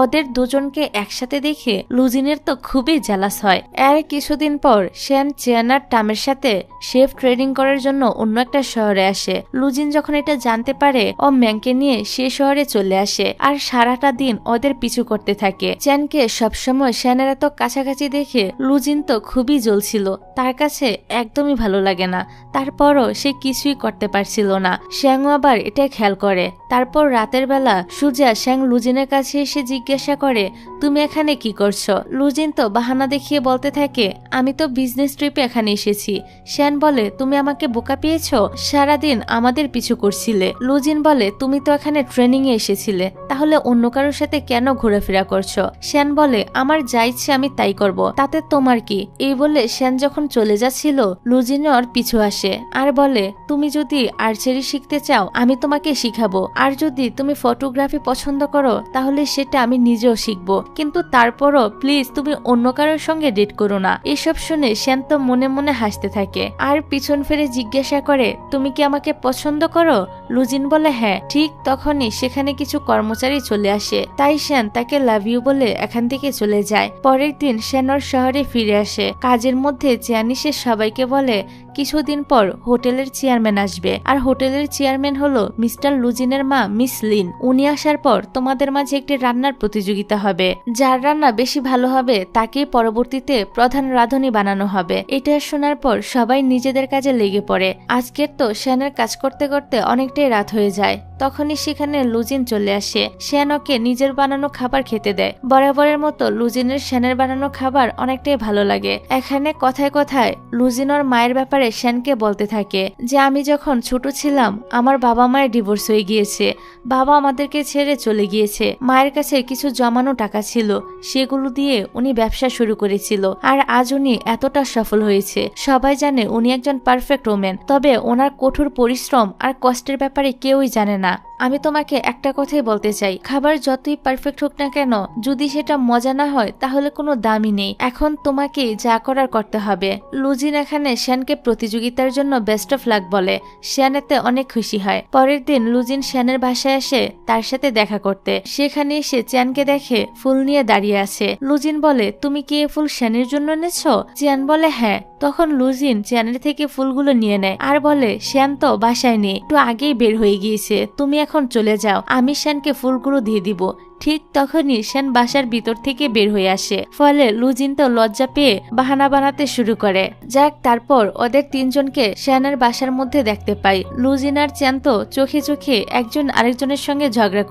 ওদের দুজনকে একসাথে দেখে লুজিনের তো খুবই জেলাস হয়। এর কিছুদিন পর শ্যান চ্যান আর টামের সাথে শেফ ট্রেনিং করার জন্য অন্য একটা শহরে আসে। লুজিন যখন এটা জানতে পারে ও ম্যাংকে নিয়ে সে শহরে চলে আসে আর সারাটা দিন ওদের পিছু করতে থাকে। চ্যানকে সবসময় শ্যানের এত কাছাকাছি দেখে লুজিন তো খুবই জ্বলছিল। তার কাছে একদমই ভালো লাগে না। তারপরও সে কিছুই করতে পারছিল না। শ্যাংও আবার এটা খেয়াল করে। তারপর রাতের বেলা সুজা শ্যাং লুজিনের কাছে এসে জিজ্ঞাসা করে, তুমি এখানে কি করছো? লুজিন তো বাহানা দেখিয়ে বলতে থাকে, আমি তো বিজনেস ট্রিপে এখানে এসেছি। শ্যান বলে, তুমি আমাকে বোকা পেয়েছো? সারাদিন আমাদের পিছু করছিলে। লুজিন বলে, তুমি তো এখানে ট্রেনিং এ এসেছিলে, তাহলে অন্য কারোর সাথে কেন ঘোরাফেরা করছো? শ্যান বলে, আমার যা ইচ্ছে আমি তাই করব, তাতে তোমার কি? এই বলে শ্যান যখন চলে যাচ্ছিল লুজিন ওর পিছু আসে আর বলে, তুমি যদি আর্চারি শিখতে চাও আমি তোমাকে শিখাবো, আর যদি তুমি ফটোগ্রাফি পছন্দ করো তাহলে সেটা আমি নিজেও শিখবো, কিন্তু তারপরও প্লিজ তুমি অন্য কারোর সঙ্গে ডেট করো না। এসব শুনে শ্যান তো মনে মনে হাসতে থাকে আর পিছন ফিরে জিজ্ঞাসা করে, তুমি কি আমাকে পছন্দ করো? লুজিন বলে, হ্যাঁ। ঠিক তখনই সেখানে কিছু কর্মচারী চলে আসে, তাই শ্যান তাকে লাভ ইউ বলে এখান থেকে চলে যায়। পরের দিন শ্যান ওর শহরে ফিরে আসে। কাজের মধ্যে চ্যানি সে সবাইকে বলে, কিছুদিন পর হোটেলের চেয়ারম্যান আসবে আর হোটেলের চেয়ারম্যান হলো মিস্টার লুজিনের মা মিস লিন। উনি আসার পর তোমাদের মাঝে একটি রান্নার প্রতিযোগিতা হবে। যার রান্না বেশি ভালো হবে তাকেই পরবর্তীতে প্রধান রাঁধুনি বানানো হবে। এটা শোনার পর সবাই নিজেদের কাজে লেগে পড়ে। আজকের তো শ্যানের কাজ করতে করতে অনেকটাই রাত হয়ে যায়। তখনই সেখানে লুজিন চলে আসে। শ্যান ওকে নিজের বানানো খাবার খেতে দেয়। বরাবরের মতো লুজিনের শ্যানের বানানো খাবার অনেকটাই ভালো লাগে। এখানে কথায় কথায় লুজিন ওর মায়ের ব্যাপারে শ্যানকে বলতে থাকে যে, আমি যখন ছোট ছিলাম আমার বাবা মায়ের ডিভোর্স হয়ে গিয়েছে, বাবা আমাদেরকে ছেড়ে চলে গিয়েছে। মায়ের কাছে কিছু জমানো টাকা ছিল, সেগুলো দিয়ে উনি ব্যবসা শুরু করেছিল আর আজ উনি এতটা সফল হয়েছে। সবাই জানে উনি একজন পারফেক্ট ওমেন, তবে ওনার কঠোর পরিশ্রম আর কষ্টের ব্যাপারে কেউই জানে না। আমি তোমাকে একটা কথাই বলতে চাই, খাবার যতই পারফেক্ট হোক না কেন, যদি সেটা মজা না হয় তাহলে কোনো দামই নেই। এখন তোমাকে যা করার করতে হবে। লুজিন এখানে শ্যানকে প্রতিযোগিতার জন্য বেস্ট অফ লাক বলে। শ্যান এতে অনেক খুশি হয়। পরের দিন লুজিন শ্যানের বাসায় আসে তার সাথে দেখা করতে। সেখানে এসে চ্যানকে দেখে ফুল নিয়ে দাঁড়িয়ে আছে। লুজিন বলে, তুমি কি এই ফুল শ্যানের জন্য এনেছো? চ্যান বলে, হ্যাঁ। তখন লুজিন চ্যানের থেকে ফুলগুলো নিয়ে নেয় আর বলে, শ্যান তো বাসায় নেই, একটু আগেই বের হয়ে গিয়েছে, তুমি এখন চলে যাও, আমি শ্যানকে ফুলগুলো দিয়ে দিব। ঠিক তখনই শ্যান বাসার ভিতর থেকে বের হয়ে আসে। ফলে লুজিন তো লজ্জা পেয়ে বাহানা বানাতে শুরু করে। যাক, তারপর ওদের তিনজনকে শ্যানের বাসার মধ্যে দেখতে পাই। লুজিন আর চ্যান তো চোখে চোখে একজন আরেকজনের সঙ্গে ঝগড়া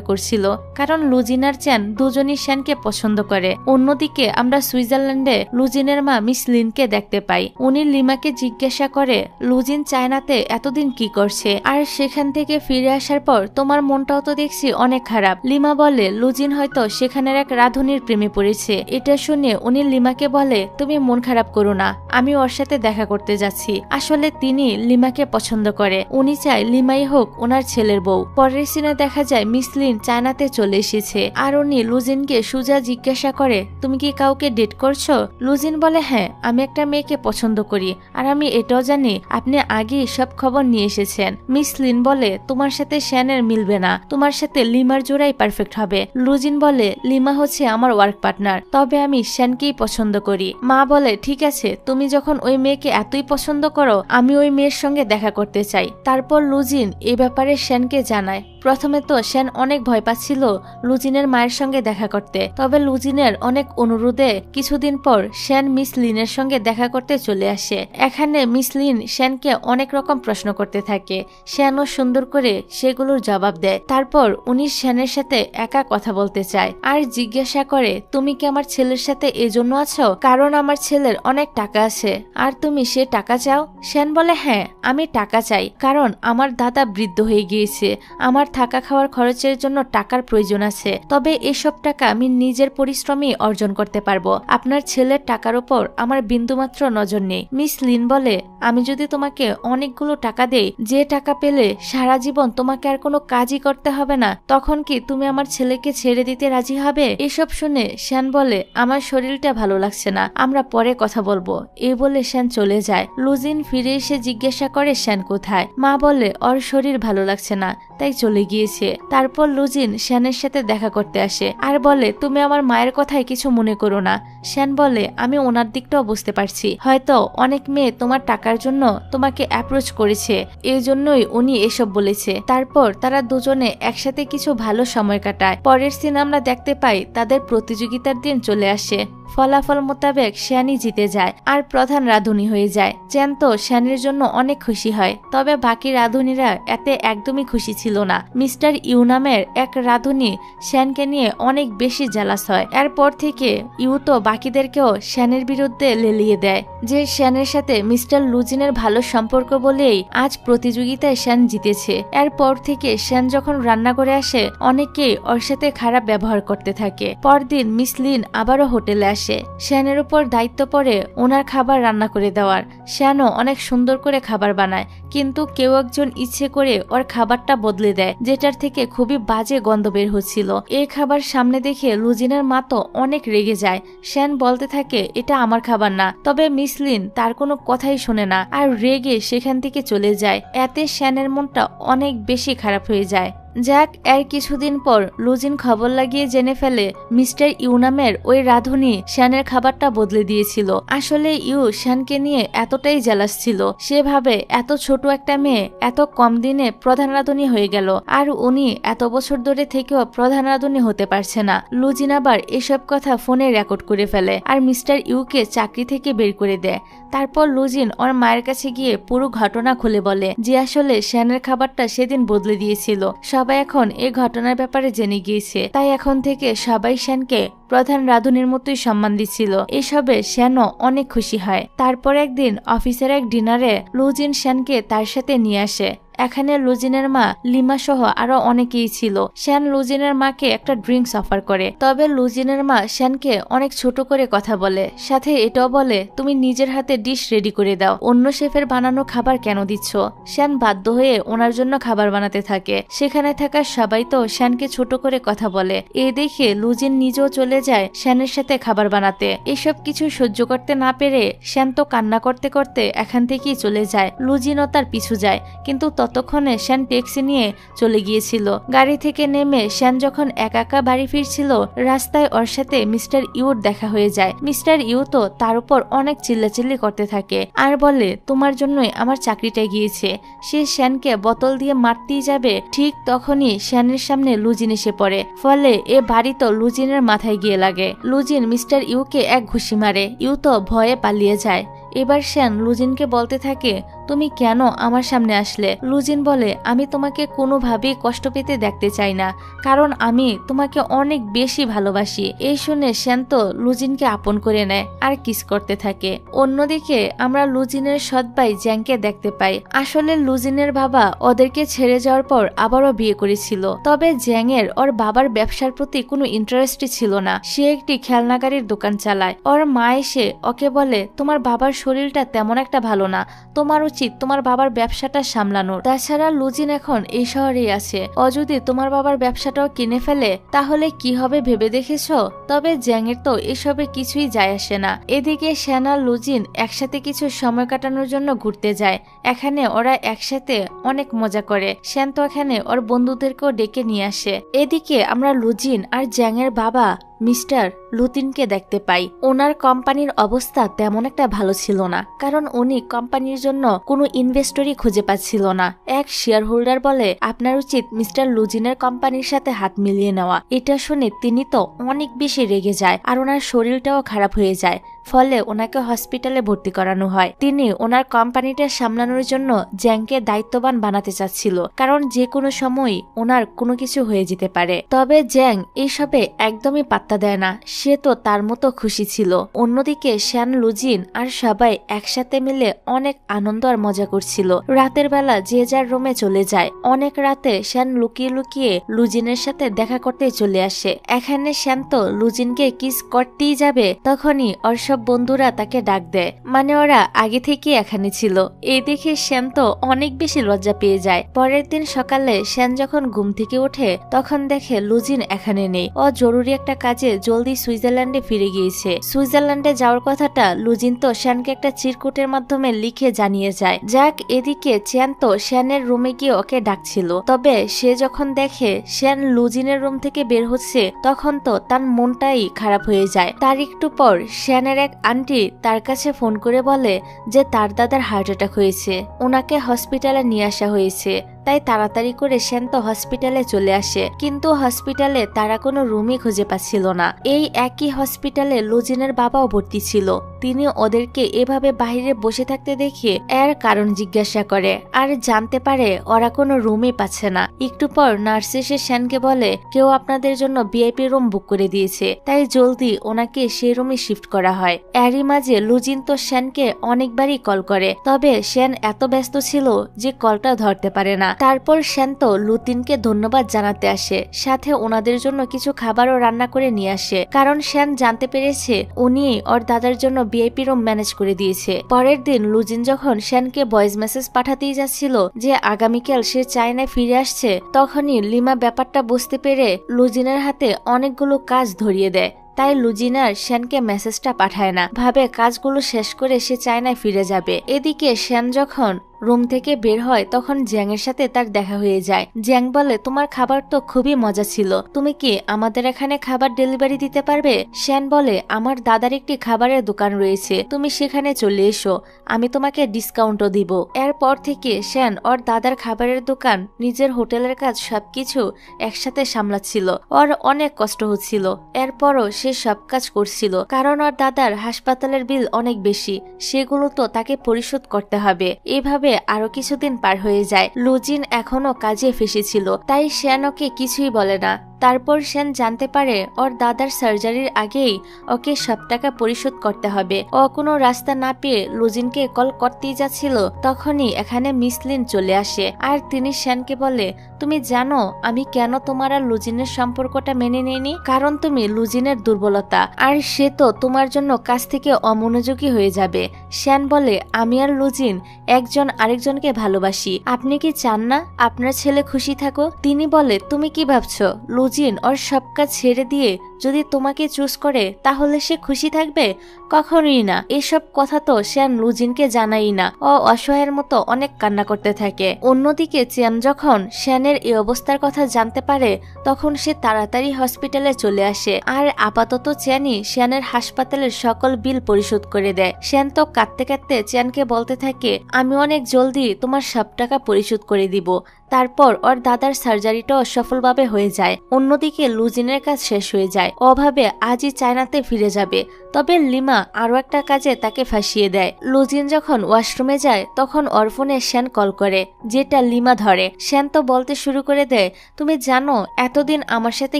করছিল, কারণ লুজিন আর চ্যান দুজনই শ্যানকে পছন্দ করে। অন্যদিকে আমরা সুইজারল্যান্ডে লুজিনের মা মিস লিনকে দেখতে পাই। উনি লিমাকে জিজ্ঞাসা করে, লুজিন চায়নাতে এতদিন কি করছে, আর সেখান থেকে ফিরে আসার পর তোমার মনটাও দেখছি অনেক খারাপ। লিমা বলে, লুজিন হয়তো সেখানের এক রাঁধুনির প্রেমে পড়েছে। এটা শুনে উনি লিমাকে বলে, তুমি মন খারাপ করো না, আমি ওর সাথে দেখা করতে যাচ্ছি। আসলে তিনি লিমাকে পছন্দ করে, উনি চায় লিমাই হোক ওনার ছেলের বউ। পরের সিনে দেখা যায় মিস লিন চায়নাতে চলে এসেছে আর উনি লুজিনকে সুজা জিজ্ঞাসা করে, তুমি কি কাউকে ডেট করছো? লুজিন বলে, হ্যাঁ, আমি একটা মেয়েকে পছন্দ করি আর আমি এটাও জানি আপনি আগেই সব খবর নিয়ে এসেছেন। মিস লিন বলে, তোমার সাথে শ্যানের মিলবে না, তোমার সাথে লিমার জোড়াই পারফেক্ট হবে। লুজিন বলে লিমা হচ্ছে আমার ওয়ার্ক পার্টনার, তবে আমি শ্যানকেই পছন্দ করি। মা বলে ঠিক আছে, তুমি যখন ওই মেয়েকে এতই পছন্দ করো, আমি ওই মেয়ের সঙ্গে দেখা করতে চাই। তারপর লুজিন এই ব্যাপারে শ্যানকে জানায়। প্রথমে তো শ্যান অনেক ভয় পাচ্ছিল লুজিনের মায়ের সঙ্গে দেখা করতে, তবে লুজিনের অনেক অনুরোধে কিছুদিন পর শ্যান মিস লিনের সঙ্গে দেখা করতে চলে আসে। এখানে মিস লিন শ্যানকে অনেক রকম প্রশ্ন করতে থাকে, শ্যানও সুন্দর করে সেগুলোর জবাব দেয়। তারপর উনি শ্যানের সাথে একা কথা বলতে চায় আর জিজ্ঞাসা করে তুমি কি আমার ছেলের সাথে এজন্য আছো কারণ আমার ছেলের অনেক টাকা আছে আর তুমি সে টাকা চাও? শ্যান বলে হ্যাঁ, আমি টাকা চাই, কারণ আমার দাদা বৃদ্ধ হয়ে গিয়েছে, আমার থাকা খাওয়ার খরচের জন্য টাকার প্রয়োজন আছে, তবে এসব টাকা আমি নিজের পরিশ্রমে অর্জন করতে পারবো। আপনার ছেলের টাকার উপর আমার বিন্দুমাত্র নজর নেই। মিস লিন বলে আমি যদি তোমাকে অনেকগুলো টাকা দেই, যে টাকা পেলে সারা জীবন তোমাকে আর কোনো কাজই করতে হবে না, তখন কি তুমি আমার ছেলেকে ছেড়ে দিতে রাজি হবে? এসব শুনে শ্যান বলে আমার শরীরটা ভালো লাগছে না, আমরা পরে কথা বলবো। এই বলে শ্যান চলে যায়। লুজিন ফিরে এসে জিজ্ঞাসা করে শ্যান কোথায়? মা বলে ওর শরীর ভালো লাগছে না তাই চলে গিয়েছে। তারপর লুজিন শ্যানের সাথে দেখা করতে আসে আর বলে তুমি আমার মায়ের কথায় কিছু মনে করো না। শ্যান বলে আমি ওনার দিকটাও বুঝতে পারছি, হয়তো অনেক মেয়ে তোমার টাকার জন্য তোমাকে অ্যাপ্রোচ করেছে, এই জন্যই উনি এসব বলেছে। তারপর তারা দুজনে একসাথে কিছু ভালো সময় কাটায়। পরের সিন আমরা দেখতে পাই তাদের প্রতিযোগিতার দিন চলে আসে। ফলাফল মোতাবেক শ্যানই জিতে যায় আর প্রধান রাঁধুনি হয়ে যায়। চ্যান তো শ্যানের জন্য অনেক খুশি হয়, তবে বাকি রাঁধুনিরা এতে একদমই খুশি ছিল না। মিস্টার ইউ নামের এক রাঁধুনি শ্যানকে নিয়ে অনেক বেশি জেলাস হয়। এরপর থেকে ইউ তো বাকিদেরকেও শ্যানের বিরুদ্ধে লেলিয়ে দেয় যে শ্যানের সাথে মিস্টার লুজিনের ভালো সম্পর্ক বলেই আজ প্রতিযোগিতায় শ্যান জিতেছে। এরপর থেকে শ্যান যখন রান্না করে আসে অনেকেই ওর সাথে খারাপ ব্যবহার করতে থাকে। পরদিন মিস লিন আবারও হোটেলে আসে। শ্যানের উপর দায়িত্ব পড়ে ওনার খাবার রান্না করে দেওয়ার। শ্যানও অনেক সুন্দর করে খাবার বানায়, কিন্তু কেউ একজন ইচ্ছে করে ওর খাবারটা বদলে দেয়, যেটার থেকে খুবই বাজে গন্ধ বের হচ্ছিল। এই খাবার সামনে দেখে লুজিনের মা তো অনেক রেগে যায়। শ্যান বলতে থাকে এটা আমার খাবার না, তবে মিস লিন তার কোনো কথাই শোনে না আর রেগে সেখান থেকে চলে যায়। এতে শ্যানের মনটা অনেক বেশি খারাপ হয়ে যায়। যাক, এর কিছুদিন পর লুজিন খবর লাগিয়ে জেনে ফেলে মিস্টার ইউ নামের ওই রাঁধুনি শ্যানের খাবারটা বদলে দিয়েছিল। আসলে ইউ শ্যানকে নিয়ে এতটাই জেলাস ছিল, সে ভাবে এত ছোট একটা মেয়ে এত কম দিনে প্রধান রাঁধুনি হয়ে গেল, আর উনি এত বছর ধরে থেকেও প্রধান রাঁধুনি হতে পারছে না। লুজিন আবার এসব কথা ফোনে রেকর্ড করে ফেলে আর মিস্টার ইউকে চাকরি থেকে বের করে দেয়। তারপর লুজিন ওর মায়ের কাছে গিয়ে পুরো ঘটনা খুলে বলে যে আসলে শ্যানের খাবারটা সেদিন বদলে দিয়েছিল। সবাই এখন এই ঘটনার ব্যাপারে জেনে গিয়েছে, তাই এখন থেকে সবাই শ্যানকে প্রধান রাঁধুনির মতোই সম্মান দিচ্ছিল। এসবে শ্যানও অনেক খুশি হয়। তারপর একদিন অফিসের এক ডিনারে লুজিন শ্যানকে তার সাথে নিয়ে আসে। এখানে লুজিনের মা লিমা সহ আরো অনেকেই ছিল। শ্যান লুজিনের মাকে একটা ড্রিঙ্কস অফার করে, তবে লুজিনের মা শ্যানকে অনেক ছোট করে কথা বলে, সাথে এটাও বলে তুমি নিজের হাতে ডিশ রেডি করে দাও, অন্য শেফের বানানো খাবার কেন দিচ্ছ? শ্যান বাধ্য হয়ে ওনার জন্য খাবার বানাতে থাকে। সেখানে থাকা সবাই তো শ্যানকে ছোট করে কথা বলে। এ দেখে লুজিন নিজেও চলে যায় শ্যানের সাথে খাবার বানাতে। এসব কিছু সহ্য করতে না পেরে শ্যান তো কান্না করতে করতে এখান থেকেই চলে যায়। লুজিনও তার পিছু যায়, কিন্তু ততক্ষণে শ্যান ট্যাক্সি নিয়ে চলে গিয়েছিল। গাড়ি থেকে নেমে শ্যান যখন একা একা বাড়ি ফিরছিল, রাস্তায় ওর সাথে মিস্টার ইউর দেখা হয়ে যায়। মিস্টার ইউ তো তার উপর অনেক চিল্লাচিল্লি করতে থাকে আর বলে তোমার জন্যই আমার চাকরিটা গিয়েছে। সে শ্যানকে বোতল দিয়ে মারতেই যাবে, ঠিক তখনই শ্যানের সামনে লুজিন এসে পড়ে। ফলে এ বাড়ি তো লুজিনের মাথায় গিয়ে লাগে। লুজিন মিস্টার ইউকে এক ঘুষি মারে। ইউ তো ভয়ে পালিয়ে যায়। এবার শ্যান লুজিনকে বলতে থাকে তুমি কেন আমার সামনে আসলে? লুজিন বলে আমি তোমাকে কোনোভাবেই কষ্ট পেতে দেখতে চাই না, কারণ আমি তোমাকে অনেক বেশি ভালোবাসি। এই শুনে শ্যান তো লুজিনকে আপন করে নেয় আর কিস করতে থাকে। অন্যদিকে আমরা লুজিনের সৎ ভাই জ্যাংকে দেখতে পাই। আসলে লুজিনের বাবা ওদেরকে ছেড়ে যাওয়ার পর আবারও বিয়ে করেছিল, তবে জ্যাংয়ের ওর বাবার ব্যবসার প্রতি কোনো ইন্টারেস্টই ছিল না। সে একটি খেলনা গাড়ির দোকান চালায়। ওর মা এসে ওকে বলে তোমার বাবার শরীরটা তেমন একটা ভালো না, তোমার উচিত তোমার বাবার ব্যবসাটা সামলানোর। তাছাড়া লুজিন এখন এই শহরেই আছে, ও যদি তোমার বাবার ব্যবসাটাও কিনে ফেলে তাহলে কি হবে ভেবে দেখেছো? তবে জ্যাংয়ের তো এসবে কিছুই যায় আসে না। এদিকে শ্যান আর লুজিন একসাথে কিছু সময় কাটানোর জন্য ঘুরতে যায়। এখানে ওরা একসাথে অনেক মজা করে। শ্যান তো এখানে ওর বন্ধুদেরকেও ডেকে নিয়ে আসে। এদিকে আমরা লুজিন আর জ্যাংয়ের বাবা মিস্টার লুতিনকে দেখতে পাই। ওনার কোম্পানির অবস্থা তেমন একটা ভালো ছিল না, কারণ উনি কোম্পানির জন্য কোনো ইনভেস্টরই খুঁজে পাচ্ছিল না। এক শেয়ার হোল্ডার বলে আপনার উচিত মিস্টার লুজিনের কোম্পানির সাথে হাত মিলিয়ে নেওয়া। এটা শুনে তিনি তো অনেক বেশি রেগে যায় আর ওনার শরীরটাও খারাপ হয়ে যায়। ফলে ওনাকে হসপিটালে ভর্তি করানো হয়। তিনি ওনার কোম্পানিটা সামলানোর জন্য জ্যাংকে দায়িত্ববান বানাতে চাচ্ছিল, কারণ যে কোনো সময় ওনার কোনো কিছু হয়ে যেতে পারে। তবে জ্যাং এইসবে একদমই পাত্তা দেয় না, সে তো তার মতো খুশি ছিল। অন্যদিকে শ্যান, লুজিন আর সবাই একসাথে মিলে অনেক আনন্দ আর মজা করছিল। রাতের বেলা যে যার রুমে চলে যায়। অনেক রাতে শ্যান লুকিয়ে লুকিয়ে লুজিনের সাথে দেখা করতে চলে আসে। এখানে শ্যান তো লুজিনকে কিস করতেই যাবে, তখনই ওর সব বন্ধুরা তাকে ডাক দেয়, মানে ওরা আগে থেকে এখানে ছিল। এই দেখে শ্যান তো অনেক বেশি লজ্জা পেয়ে যায়। পরের দিন সকালে শ্যান যখন ঘুম থেকে ওঠে তখন দেখে লুজিন এখানে নেই। ও জরুরি একটা কাজে জলদি সুইজারল্যান্ডে ফিরে গিয়েছে। সুইজারল্যান্ডে যাওয়ার কথাটা লুজিন তো শ্যানকে একটা চিরকুটের মাধ্যমে লিখে জানিয়ে যায়। যাক, এদিকে চ্যান তো শ্যানের রুমে গিয়ে ওকে ডাকছিল। তবে সে যখন দেখে শ্যান লুজিনের রুম থেকে বের হচ্ছে তখন তো তার মনটাই খারাপ হয়ে যায়। তার একটু পর শ্যানের এক আন্টি তার কাছে ফোন করে বলে যে তার দাদার হার্ট অ্যাটাক হয়েছে, ওনাকে হসপিটালে নিয়ে আসা হয়েছে। তাই তাড়াতাড়ি করে শ্যান তো হসপিটালে চলে আসে, কিন্তু হসপিটালে তারা কোনো রুমই খুঁজে পাচ্ছিল না। এই একই হসপিটালে লুজিনের বাবাও ভর্তি ছিল। তিনি ওদেরকে এভাবে বাইরে বসে থাকতে দেখে এর কারণ জিজ্ঞাসা করে আর জানতে পারে ওরা কোনো রুমই পাচ্ছে না। একটু পর নার্স এসে শ্যানকে বলে কেউ আপনাদের জন্য ভিআইপি রুম বুক করে দিয়েছে, তাই জলদি ওনাকে সেই রুমে শিফট করা হয়। এরই মাঝে লুজিন তো শ্যানকে অনেকবারই কল করে, তবে শ্যান এত ব্যস্ত ছিল যে কলটা ধরতে পারে না। তারপর শ্যান তো লুতিনকে ধন্যবাদ জানাতে আসে, সাথে ওনাদের জন্য কিছু খাবারও রান্না করে নিয়ে আসে, কারণ শ্যান জানতে পেরেছে উনি ওর দাদার জন্য ভিআইপি রুম ম্যানেজ করে দিয়েছে। পরের দিন লুজিন যখন শ্যানকে ভয়েস মেসেজ পাঠাতেই যাচ্ছিল যে আগামীকাল সে চায়নায় ফিরে আসছে, তখনই লিমা ব্যাপারটা বুঝতে পেরে লুজিনের হাতে অনেকগুলো কাজ ধরিয়ে দেয়। তাই লুজিন আর শ্যানকে মেসেজটা পাঠায় না, ভাবে কাজগুলো শেষ করে সে চায়নায় ফিরে যাবে। এদিকে শ্যান যখন রুম থেকে বের হয় তখন জ্যাং এর সাথে তার দেখা হয়ে যায়। জ্যাং বলে তোমার খাবার তো খুবই মজা ছিল, তুমি কি আমাদের এখানে খাবার ডেলিভারি দিতে পারবে? শ্যান বলে আমার দাদার একটি খাবারের দোকান রয়েছে, তুমি সেখানে চলে এসো, আমি তোমাকে ডিসকাউন্টও দিব। এরপর থেকে শ্যান ওর দাদার খাবারের দোকান, নিজের হোটেলের কাজ সবকিছু একসাথে সামলাচ্ছিল। ওর অনেক কষ্ট হচ্ছিল, এরপরও সে সব কাজ করছিল, কারণ ওর দাদার হাসপাতালের বিল অনেক বেশি, সেগুলো তো তাকে পরিশোধ করতে হবে। এভাবে আরো কিছুদিন পার হয়ে যায়। লুজিন এখনো কাজে ফেসেছিল, তাই শ্যান ওকে কিছুই বলে না। তারপর শ্যান জানতে পারে ওর দাদার সার্জারির আগেই ওকে সব টাকা পরিশোধ করতে হবে। ও কোনো রাস্তা না পেয়ে লুজিনকে কল করতেই যাচ্ছিল, তখনই এখানে মিস লিন চলে আসে আর তিনি শ্যানকে বলে তুমি জানো আমি কেন তোমার আর লুজিনের সম্পর্কটা মেনে নিইনি? কারণ তুমি লুজিনের দুর্বলতা, আর সে তো তোমার জন্য কাজ থেকে অমনোযোগী হয়ে যাবে। শ্যান বলে আমি আর লুজিন একজন আরেকজনকে ভালোবাসি, আপনি কি চান না আপনার ছেলে খুশি থাকো? তিনি বলে তুমি কি ভাবছো লুজিন ওর সব কাজ ছেড়ে দিয়ে যদি তোমাকে চুজ করে তাহলে সে খুশি থাকবে? কখনোই না। এসব কথা তো শ্যান লুজিনকে জানাই না। ও অসহায়ের মতো অনেক কান্না করতে থাকে। অন্যদিকে চ্যান যখন শ্যানের এই অবস্থার কথা জানতে পারে তখন সে তাড়াতাড়ি হসপিটালে চলে আসে, আর আপাতত চ্যানই শ্যানের হাসপাতালের সকল বিল পরিশোধ করে দেয়। শ্যান তো কাঁদতে কাঁদতে চ্যানকে বলতে থাকে আমি অনেক জলদি তোমার সব টাকা পরিশোধ করে দিব। তারপর ওর দাদার সার্জারিটাও সফলভাবে হয়ে যায়। অন্যদিকে লুজিনের কাজ শেষ হয়ে যায়, ওভাবে আজই চায়নাতে ফিরে যাবে। তবে লিমা আরো একটা কাজে তাকে ফাঁসিয়ে দেয়। লুজিন যখন ওয়াশরুমে যায় তখন ওর ফোনে শ্যান কল করে, যেটা লিমা ধরে। শ্যান তো বলতে শুরু করে দেয় তুমি জানো এতদিন আমার সাথে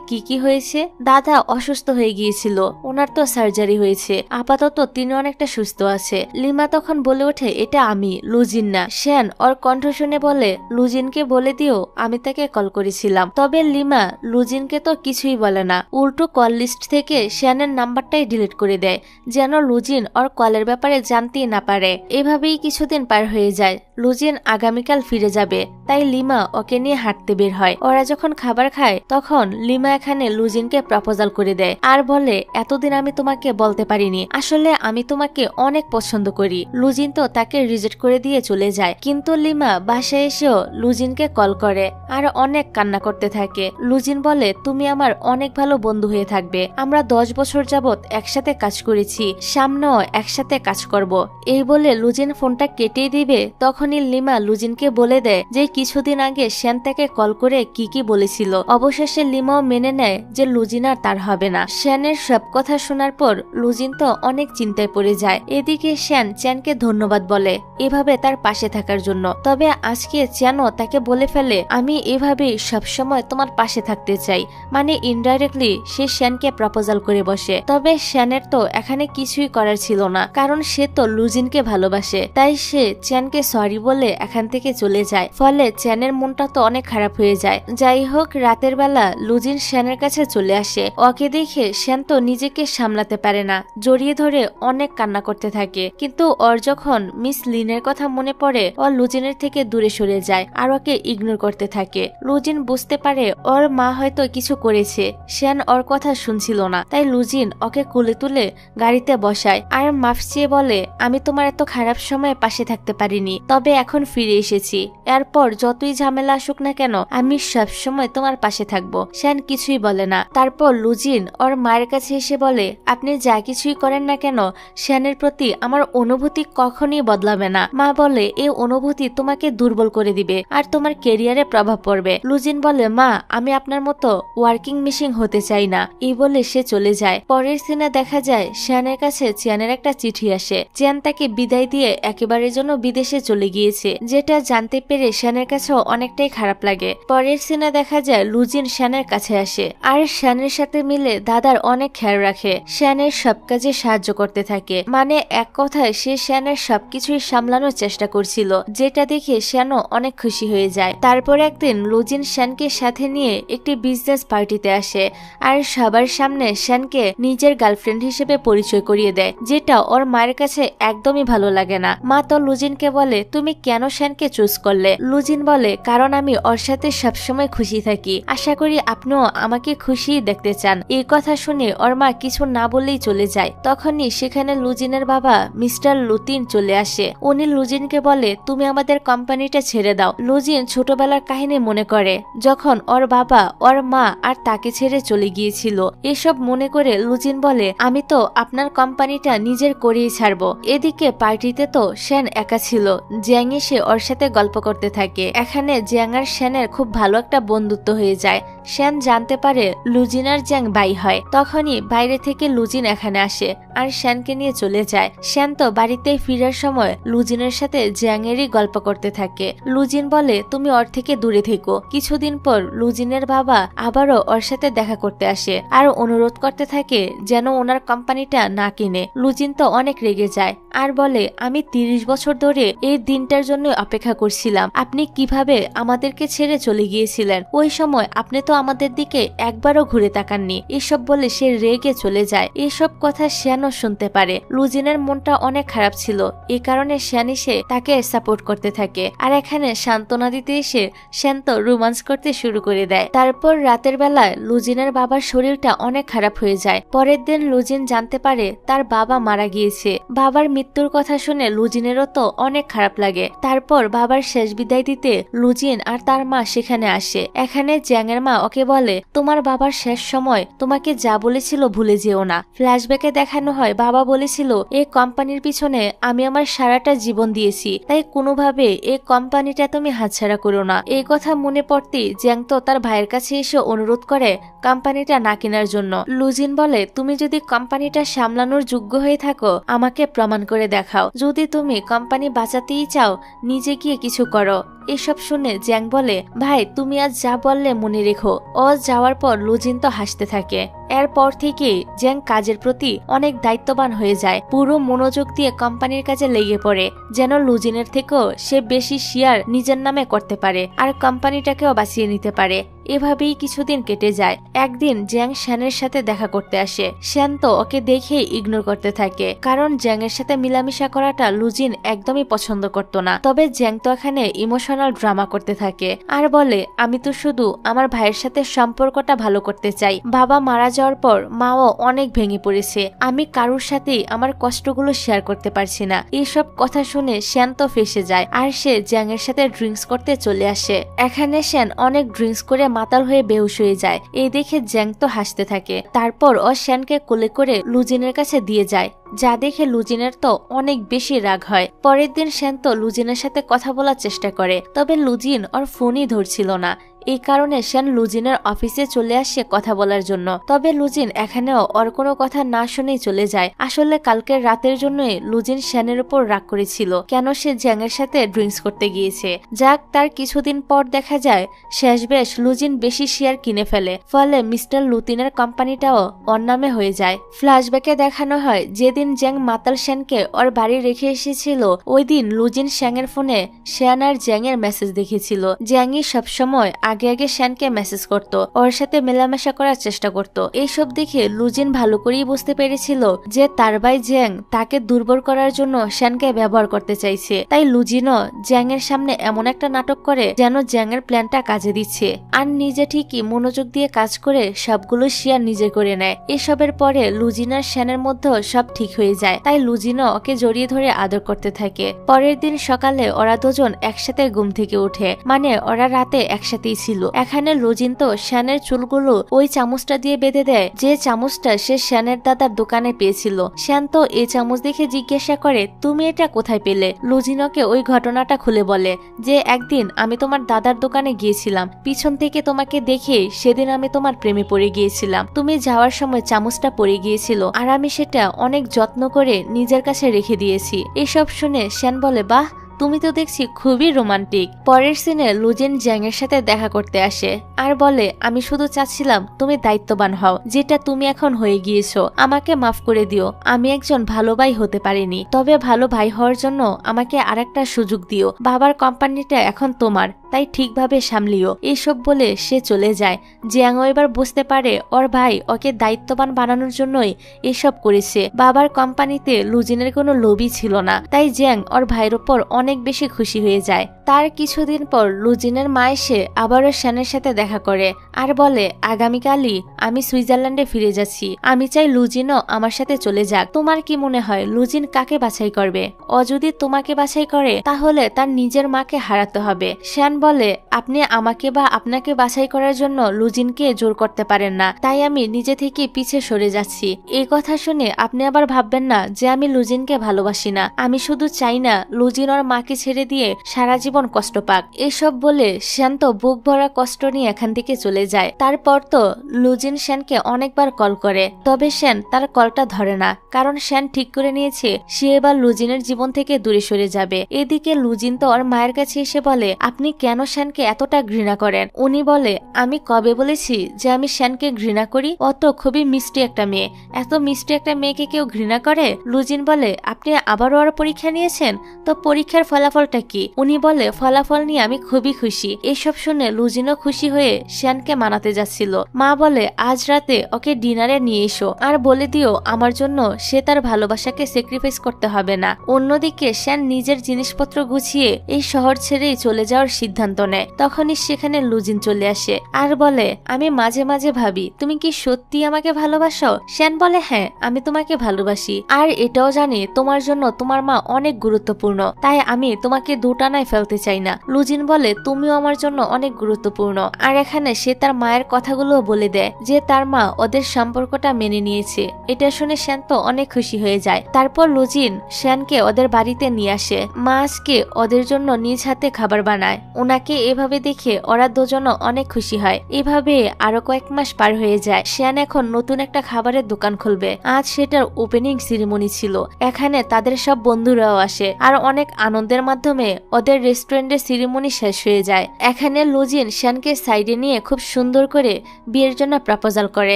কি কি হয়েছে? দাদা অসুস্থ হয়ে গিয়েছিল, ওনার তো সার্জারি হয়েছে, আপাতত তিনি অনেকটা সুস্থ আছে। লিমা তখন বলে ওঠে এটা আমি, লুজিন না। শ্যান ওর কণ্ঠ শুনে বলে লুজিনকে বলে দিও আমি তাকে কল করেছিলাম। তবে লিমা লুজিনকে তো কিছুই বলে না, উল্টো কল লিস্ট থেকে শ্যানের নাম্বারটাই ডিলিট করে দেয় যেন লুজিন ওর কলের ব্যাপারে জানতেই না পারে। এভাবেই কিছুদিন পার হয়ে যায়। লুজিন আগামীকাল ফিরে যাবে, তাই লিমা ওকে নিয়ে হাঁটতে বের হয়। ওরা যখন খাবার খায় তখন লিমা এখানে লুজিনকে প্রপোজাল করে দেয় আর বলে এতদিন আমি তোমাকে বলতে পারিনি, আসলে আমি তোমাকে অনেক পছন্দ করি। লুজিন তো তাকে রিজেক্ট করে দিয়ে চলে যায়, কিন্তু লিমা বাসায় এসেও লুজিনকে কল করে আর অনেক কান্না করতে থাকে। লুজিন বলে তুমি আমার অনেক ভালো বন্ধু হয়ে থাকবে, আমরা 10 বছর যাবত একসাথে কাজ করেছি, সামনেও একসাথে কাজ করব। এই বলে লুজিন ফোনটা কেটেই দিবে তখনই লিমা লুজিনকে বলে দেয় যে কিছুদিন আগে শ্যান তাকে কল করে কি বলেছিল। অবশেষে লিমাও মেনে নেয় যে লুজিন আর তার হবে না। শ্যানের সব কথা শোনার পর লুজিন তো অনেক চিন্তায় পড়ে যায়। এদিকে শ্যান চ্যানকে ধন্যবাদ বলে এভাবে তার পাশে থাকার জন্য। তবে আজকে চ্যানও তাকে বলে ফেলে আমি এভাবেই সবসময় তোমার পাশে থাকতে চাই, মানে ইনডাইরেক্টলি সে শ্যানকে প্রপোজাল করে বসে। তবে শ্যানের তো এখানে কিছুই করার ছিল না, কারণ সে তো লুজিনকে ভালোবাসে, তাই সে চ্যানকে সরি বলে এখান থেকে চলে যায়। ফলে চ্যানের মনটা তো অনেক খারাপ হয়ে যায়। যাই হোক, রাতের বেলা লুজিন শ্যানের কাছে চলে আসে। ওকে দেখে শ্যান তো নিজেকে সামলাতে পারে না, জড়িয়ে ধরে অনেক কান্না করতে থাকে। কিন্তু ওর যখন মিস লিনের কথা মনে পড়ে ও লুজিনের থেকে দূরে সরে যায় আর ওকে ইগনোর করতে থাকে। লুজিন বুঝতে পারে ওর মা হয়তো কিছু করেছে, শ্যান ওর কথা শুনছিল না, তাই লুজিন ওকে কোলে তুলে গাড়িতে বসায় আর মাফ চেয়ে বলে আমি তোমার এত খারাপ সময়ে পাশে থাকতে পারিনি, তবে এখন ফিরে এসেছি, এরপর যতই ঝামেলা আসুক না কেন আমি সব সময় তোমার পাশে থাকবো। শ্যান কিছুই বলে না। তারপর লুজিন ওর মায়ের কাছে এসে বলে আপনি যা কিছুই করেন না কেন শ্যানের প্রতি আমার অনুভূতি কখনই বদলাবে না। মা বলে এই অনুভূতি তোমাকে দুর্বল করে দিবে আর তোমার কেরিয়ারে প্রভাব পড়বে। লুজিন বলে মা আমি আপনার মতো ওয়ার্কিং মেশিন হতে চাই না। এই বলে সে চলে যায়। পরের সিনে দেখা যায় শ্যানের কাছে চ্যানের একটা চিঠি আসে। চ্যান তাকে বিদায় দিয়ে একেবারের জন্য বিদেশে চলে গিয়েছে, যেটা জানতে পেরে শ্যানের কাছেও অনেকটাই খারাপ লাগে। পরের সিনে দেখা যায় লুজিন শ্যানের কাছে আসে আর শ্যানের সাথে মিলে দাদার অনেক খেয়াল রাখে, শ্যানের সব কাজে সাহায্য করতে থাকে, মানে এক কথায় সে শ্যানের সবকিছুই সামলানোর চেষ্টা করছিল, যেটা দেখে শ্যানও অনেক খুশি হয়ে যায়। তারপর একদিন লুজিন শ্যানকে সাথে নিয়ে একটি বিজনেস পার্টিতে আসে আর সবার সামনে শ্যানকে নিজের গার্লফ্রেন্ড হিসেবে পরিচয় করিয়ে দেয়, যেটা ওর মায়ের কাছে একদমই ভালো লাগে না। মা তো লুজিনকে বলে তুমি কেন শ্যানকে চুজ করলে? লুজিন বলে কারণ আমি ওর সাথে সবসময় খুশি থাকি, আশা করি আপনিও আমাকে খুশি দেখতে চান। এই কথা শুনে ওর মা কিছু না বলেই চলে যায়। তখনই সেখানে লুজিনের বাবা মিস্টার লুতিন চলে আসে। উনি লুজিনকে বলে তুমি আমাদের কোম্পানিটা ছেড়ে দাও। লুজিন ছোটবেলার কাহিনী মনে করে যখন ওর বাবা ওর মা আর তাকে ছেড়ে চলে গিয়েছিল। এসব মনে করে লুজিন বলে আমি তো আপনার কোম্পানিটা নিজের করেই ছাড়বো। এদিকে পার্টিতে তো শ্যান একা ছিল। জ্যাং এসে ওর সাথে গল্প করতে থাকে। এখানে জ্যাং আর শ্যানের খুব ভালো একটা বন্ধুত্ব হয়ে যায়। শ্যান জানতে পারে লুজিন আর জ্যাং ভাই হয়। তখনই বাইরে থেকে লুজিন এখানে আসে আর শ্যানকে নিয়ে চলে যায়। শ্যান তো বাড়িতে ফিরার সময় লুজিনের সাথে জ্যাং এরই গল্প করতে থাকে। লুজিন বলে তুমি ওর থেকে দূরে থেকো। কিছুদিন পর লুজিনের বাবা আবারও ওর সাথে দেখা করতে আসে আর অনুরোধ করতে থাকে যেন ওনার কোম্পানিটা না কিনে। লুজিন তো অনেক রেগে যায় আর বলে আমি 30 বছর ধরে এই দিনটার জন্য অপেক্ষা করছিলাম, আপনি কিভাবে আমাদেরকে ছেড়ে চলে গিয়েছিলেন? ওই সময় আপনি তো আমাদের দিকে একবারও ঘুরে তাকাননি। এসব বলে সে রেগে চলে যায়। এসব কথা শ্যানও শুনতে পারে। লুজিনের মনটা অনেক খারাপ ছিল, এই কারণে শ্যান এসে তাকে সাপোর্ট করতে থাকে আর এখানে সান্ত্বনা দিতে এসে শ্যান তো রোমান্স করতে শুরু করে দেয়। তারপর রাতের বেলায় লুজিনের বাবার শরীরটা অনেক খারাপ হয়ে যায়। পরের দিন লুজিন জানতে পারে তার বাবা মারা গিয়েছে। বাবার মৃত্যুর কথা শুনে লুজিনেরও তো অনেক খারাপ লাগে। তারপর বাবার শেষ বিদায় দিতে লুজিন আর তার মা সেখানে আসে। এখানে জ্যাংয়ের মা ওকে বলে তোমার বাবার শেষ সময় তোমাকে যা বলেছিল ভুলে যেও না। ফ্ল্যাশব্যাকে দেখানো হয় বাবা বলেছিল এই কোম্পানির পিছনে আমি আমার সারাটা জীবন দিয়েছি, তাই কোনোভাবে এই কোম্পানিটা তুমি হাতছাড়া করো না। এই কথা মনে পড়তেই জ্যাং তো তার ভাইয়ের কাছে এসে অনুরোধ করে কোম্পানিটা না কেনার জন্য। লুজিন বলে তুমি যদি কোম্পানিটা সামলানোর যোগ্য হয়ে থাকো আমাকে প্রমাণ করে দেখাও। যদি তুমি কোম্পানি বাঁচাতেই চাও নিজে গিয়ে কিছু করো। এসব শুনে জ্যাং বলে ভাই তুমি আজ যা বললে মনে রেখো। ও যাওয়ার পর লুজিন তো হাসতে থাকে। এরপর থেকে জ্যাং কাজের প্রতি অনেক দায়িত্ববান হয়ে যায়, পুরো মনোযোগ দিয়ে কোম্পানির কাজে লেগে পড়ে, যেন লুজিনের থেকেও সে বেশি শেয়ার নিজের নামে করতে পারে আর কোম্পানিটাকেও বাঁচিয়ে নিতে পারে। এভাবেই কিছুদিন কেটে যায়। একদিন জ্যাং শ্যানের সাথে দেখা করতে আসে। শ্যান তো ওকে দেখে ইগনোর করতে থাকে, কারণ জ্যাংয়ের সাথে মিলামিশা করাটা লুজিন একদমই পছন্দ করত না। তবে জ্যাং তো এখানে ইমোশনাল ড্রামা করতে থাকে আর বলে, আমি তো শুধু আমার ভাইয়ের সাথে সম্পর্কটা ভালো করতে চাই। বাবা মারা যাওয়ার পর মাও অনেক ভেঙে পড়েছে, আমি কারোর সাথেই আমার কষ্টগুলো শেয়ার করতে পারছি না। এইসব কথা শুনে শ্যান তো ফেসে যায় আর সে জ্যাংয়ের সাথে ড্রিঙ্কস করতে চলে আসে। এখানে শ্যান অনেক ড্রিঙ্কস করে মাতাল হয়ে বেহুশ হয়ে যায়। এই দেখে জ্যাং তো হাসতে থাকে। তারপর ও শ্যানকে কোলে করে লুজিনের কাছে দিয়ে যায়, যা দেখে লুজিনের তো অনেক বেশি রাগ হয়। পরের দিন শ্যান তো লুজিনের সাথে কথা বলার চেষ্টা করে, তবে লুজিন ওর ফোনই ধরছিল না। এই কারণে শ্যান লুজিনের অফিসে চলে আসে কথা বলার জন্য। তবে লুজিন এখানেও ওর কোনো কথা না শুনেই চলে যায়। আসলে কালকের রাতের জন্যই লুজিন শ্যানের উপর রাগ করেছিল, কেন সে জ্যাংয়ের সাথে ড্রিঙ্কস করতে গিয়েছে। যাক, তার কিছুদিন পর দেখা যায় শেষবেশ লুজিন বেশি শেয়ার কিনে ফেলে, ফলে মিস্টার লুতিনের কোম্পানিটাও ওর নামে হয়ে যায়। ফ্ল্যাশব্যাকে দেখানো হয় যেদিন জ্যাং মাতাল শ্যানকে ওর বাড়ি রেখে এসেছিল, ওই দিন লুজিন শ্যাংয়ের ফোনে শ্যান আর জ্যাংয়ের মেসেজ দেখেছিল। জ্যাংই সবসময় আগে আগে শ্যানকে মেসেজ করত, ওর সাথে মেলামেশা করার চেষ্টা করত। এইসব দেখে লুজিন ভালো করেই বুঝতে পেরেছিল যে তার ভাই জ্যাং তাকে দুর্বল করার জন্য শ্যানকে ব্যবহার করতে চাইছে। তাই লুজিনও জ্যাংয়ের সামনে এমন একটা নাটক করে যেন জ্যাংয়ের প্ল্যানটা কাজে দিচ্ছে, আর নিজে ঠিকই মনোযোগ দিয়ে কাজ করে সবগুলো শেয়ার নিজে করে নেয়। এসবের পরে লুজিন আর শ্যানের মধ্যে সব ঠিক হয়ে যায়। তাই লুজিনও ওকে জড়িয়ে ধরে আদর করতে থাকে। পরের দিন সকালে ওরা দুজন একসাথে ঘুম থেকে উঠে, মানে ওরা রাতে একসাথেই ছিল। এখানে লুজিন তো শ্যানের চুলগুলো ওই চামচটা দিয়ে বেঁধে দেয়, যে চামচটা সে শ্যানের দাদার দোকানে পেয়েছিল। শ্যান তো এই চামচ দেখে জিজ্ঞাসা করে, তুমি এটা কোথায় পেলে? লুজিনকে ওই ঘটনাটা খুলে বলে যে একদিন আমি তোমার দাদার দোকানে গিয়েছিলাম, পিছন থেকে তোমাকে দেখে সেদিন আমি তোমার প্রেমে পড়ে গিয়েছিলাম। তুমি যাওয়ার সময় চামচটা পড়ে গিয়েছিল আর আমি সেটা অনেক যত্ন করে নিজের কাছে রেখে দিয়েছি। এসব শুনে শ্যান বলে, বাহ, তুমি তো দেখছি খুবই রোমান্টিক। পরের সিনে লুজিন জ্যাংয়ের সাথে দেখা করতে আসে আর বলে, আমি শুধু চাচ্ছিলাম তুমি দায়িত্ববান হও, যেটা তুমি এখন হয়ে গিয়েছো। আমাকে মাফ করে দিও, আমি একজন ভালো ভাই হতে পারিনি, তবে ভালো ভাই হওয়ার জন্য আমাকে আরেকটা সুযোগ দিও। বাবার কোম্পানিটা এখন তোমার, তাই ঠিকভাবে সামলিও। এইসব বলে সে চলে যায়। জ্যাংও এবার বুঝতে পারে ওর ভাই ওকে দায়িত্ববান বানানোর জন্যই এসব করেছে। বাবার কোম্পানিতে লুজিনের কোনো লোভই ছিল না, তাই জ্যাং ওর ভাইয়ের উপর অনেক বেশি খুশি হয়ে যায়। তার কিছুদিন পর লুজিনের মা এসে আবারও শ্যানের সাথে দেখা করে আর বলে, আগামীকালই আমি সুইজারল্যান্ডে ফিরে যাচ্ছি, আমি চাই লুজিনও আমার সাথে চলে যাক। তোমার কি মনে হয় লুজিন কাকে বাছাই করবে? ও যদি তোমাকে বাছাই করে তাহলে তার নিজের মাকে হারাতে হবে। শ্যান বলে, আপনি আমাকে বা আপনাকে বাছাই করার জন্য লুজিনকে জোর করতে পারেন না, তাই আমি নিজে থেকে পিছে সরে যাচ্ছি। এই কথা শুনে আপনি আবার ভাববেন না যে আমি লুজিনকে ভালোবাসি না, আমি শুধু চাই না লুজিন ওর মাকে ছেড়ে দিয়ে সারা জীবন কষ্ট পাক। এসব বলে শ্যান তো বুক ভরা কষ্ট নিয়ে এখান থেকে চলে যায়। তারপর তো লুজিন শ্যানকে অনেকবার কল করে, তবে শ্যান তার কলটা ধরে না, কারণ শ্যান ঠিক করে নিয়েছে সে এবার লুজিনের জীবন থেকে দূরে সরে যাবে। এদিকে লুজিন তো ওর মায়ের কাছে এসে বলে, আপনি কেন শ্যানকে এতটা ঘৃণা করেন? উনি বলে, আমি কবে বলেছি যে আমি শ্যানকে ঘৃণা করি? ও তো খুবই মিষ্টি একটা মেয়ে, এত মিষ্টি একটা মেয়েকে কেউ ঘৃণা করে? লুজিন বলে, আপনি আবারও ওর পরীক্ষা নিয়েছেন, তো পরীক্ষার ফলাফলটা কি? উনি বলে, ফলাফল নিয়ে আমি খুবই খুশি। এসব শুনে লুজিনও খুশি হয়ে শ্যানকে মানাতে যাচ্ছিল। মা বলে, আজ রাতে ওকে ডিনারে নিয়ে এসো আর বলে দিও আমার জন্য সে তার ভালোবাসাকে স্যাক্রিফাইস করতে হবে না। অন্যদিকে শ্যান নিজের জিনিসপত্র গুছিয়ে এই শহর ছেড়েই চলে যাওয়ার সিদ্ধান্ত নেয়। তখনই সেখানে লুজিন চলে আসে আর বলে, আমি মাঝে মাঝে ভাবি তুমি কি সত্যি আমাকে ভালোবাসো? শ্যান বলে, হ্যাঁ, আমি তোমাকে ভালোবাসি, আর এটাও জানি তোমার জন্য তোমার মা অনেক গুরুত্বপূর্ণ, তাই আমি তোমাকে দুটানায় ফেলতে চাই না। লুজিন বলে, তুমিও আমার জন্য অনেক গুরুত্বপূর্ণ। আর এখানে সে তার মায়ের কথাগুলো বলে দেয় যে তার মা ওদের সম্পর্কটা মেনে নিয়েছে। এটা শুনে শ্যান তো অনেক খুশি হয়ে যায়। তারপর লুজিন শ্যানকে ওদের বাড়িতে নিয়ে আসে। মা আজকে ওদের জন্য নিজ হাতে খাবার বানায়। ওনাকে এভাবে দেখে ওরা দুজনও অনেক খুশি হয়। এভাবে আরো কয়েক মাস পার হয়ে যায়। শ্যান এখন নতুন একটা খাবারের দোকান খুলবে। আজ সেটার ওপেনিং সেরিমনি ছিল। এখানে তাদের সব বন্ধুরাও আসে আর অনেক আনন্দের মাধ্যমে ওদের রেস্টুরেন্টের সেরিমনি শেষ হয়ে যায়। এখানে লুজিন শ্যানকে সাইডে নিয়ে খুব সুন্দর করে বিয়ের জন্য প্রপোজাল করে।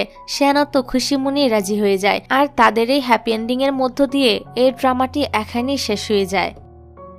শ্যানও তো খুশি মনেই রাজি হয়ে যায় আর তাদের এই হ্যাপি এন্ডিং এর মধ্য দিয়ে এই ড্রামাটি এখানেই শেষ হয়ে যায়।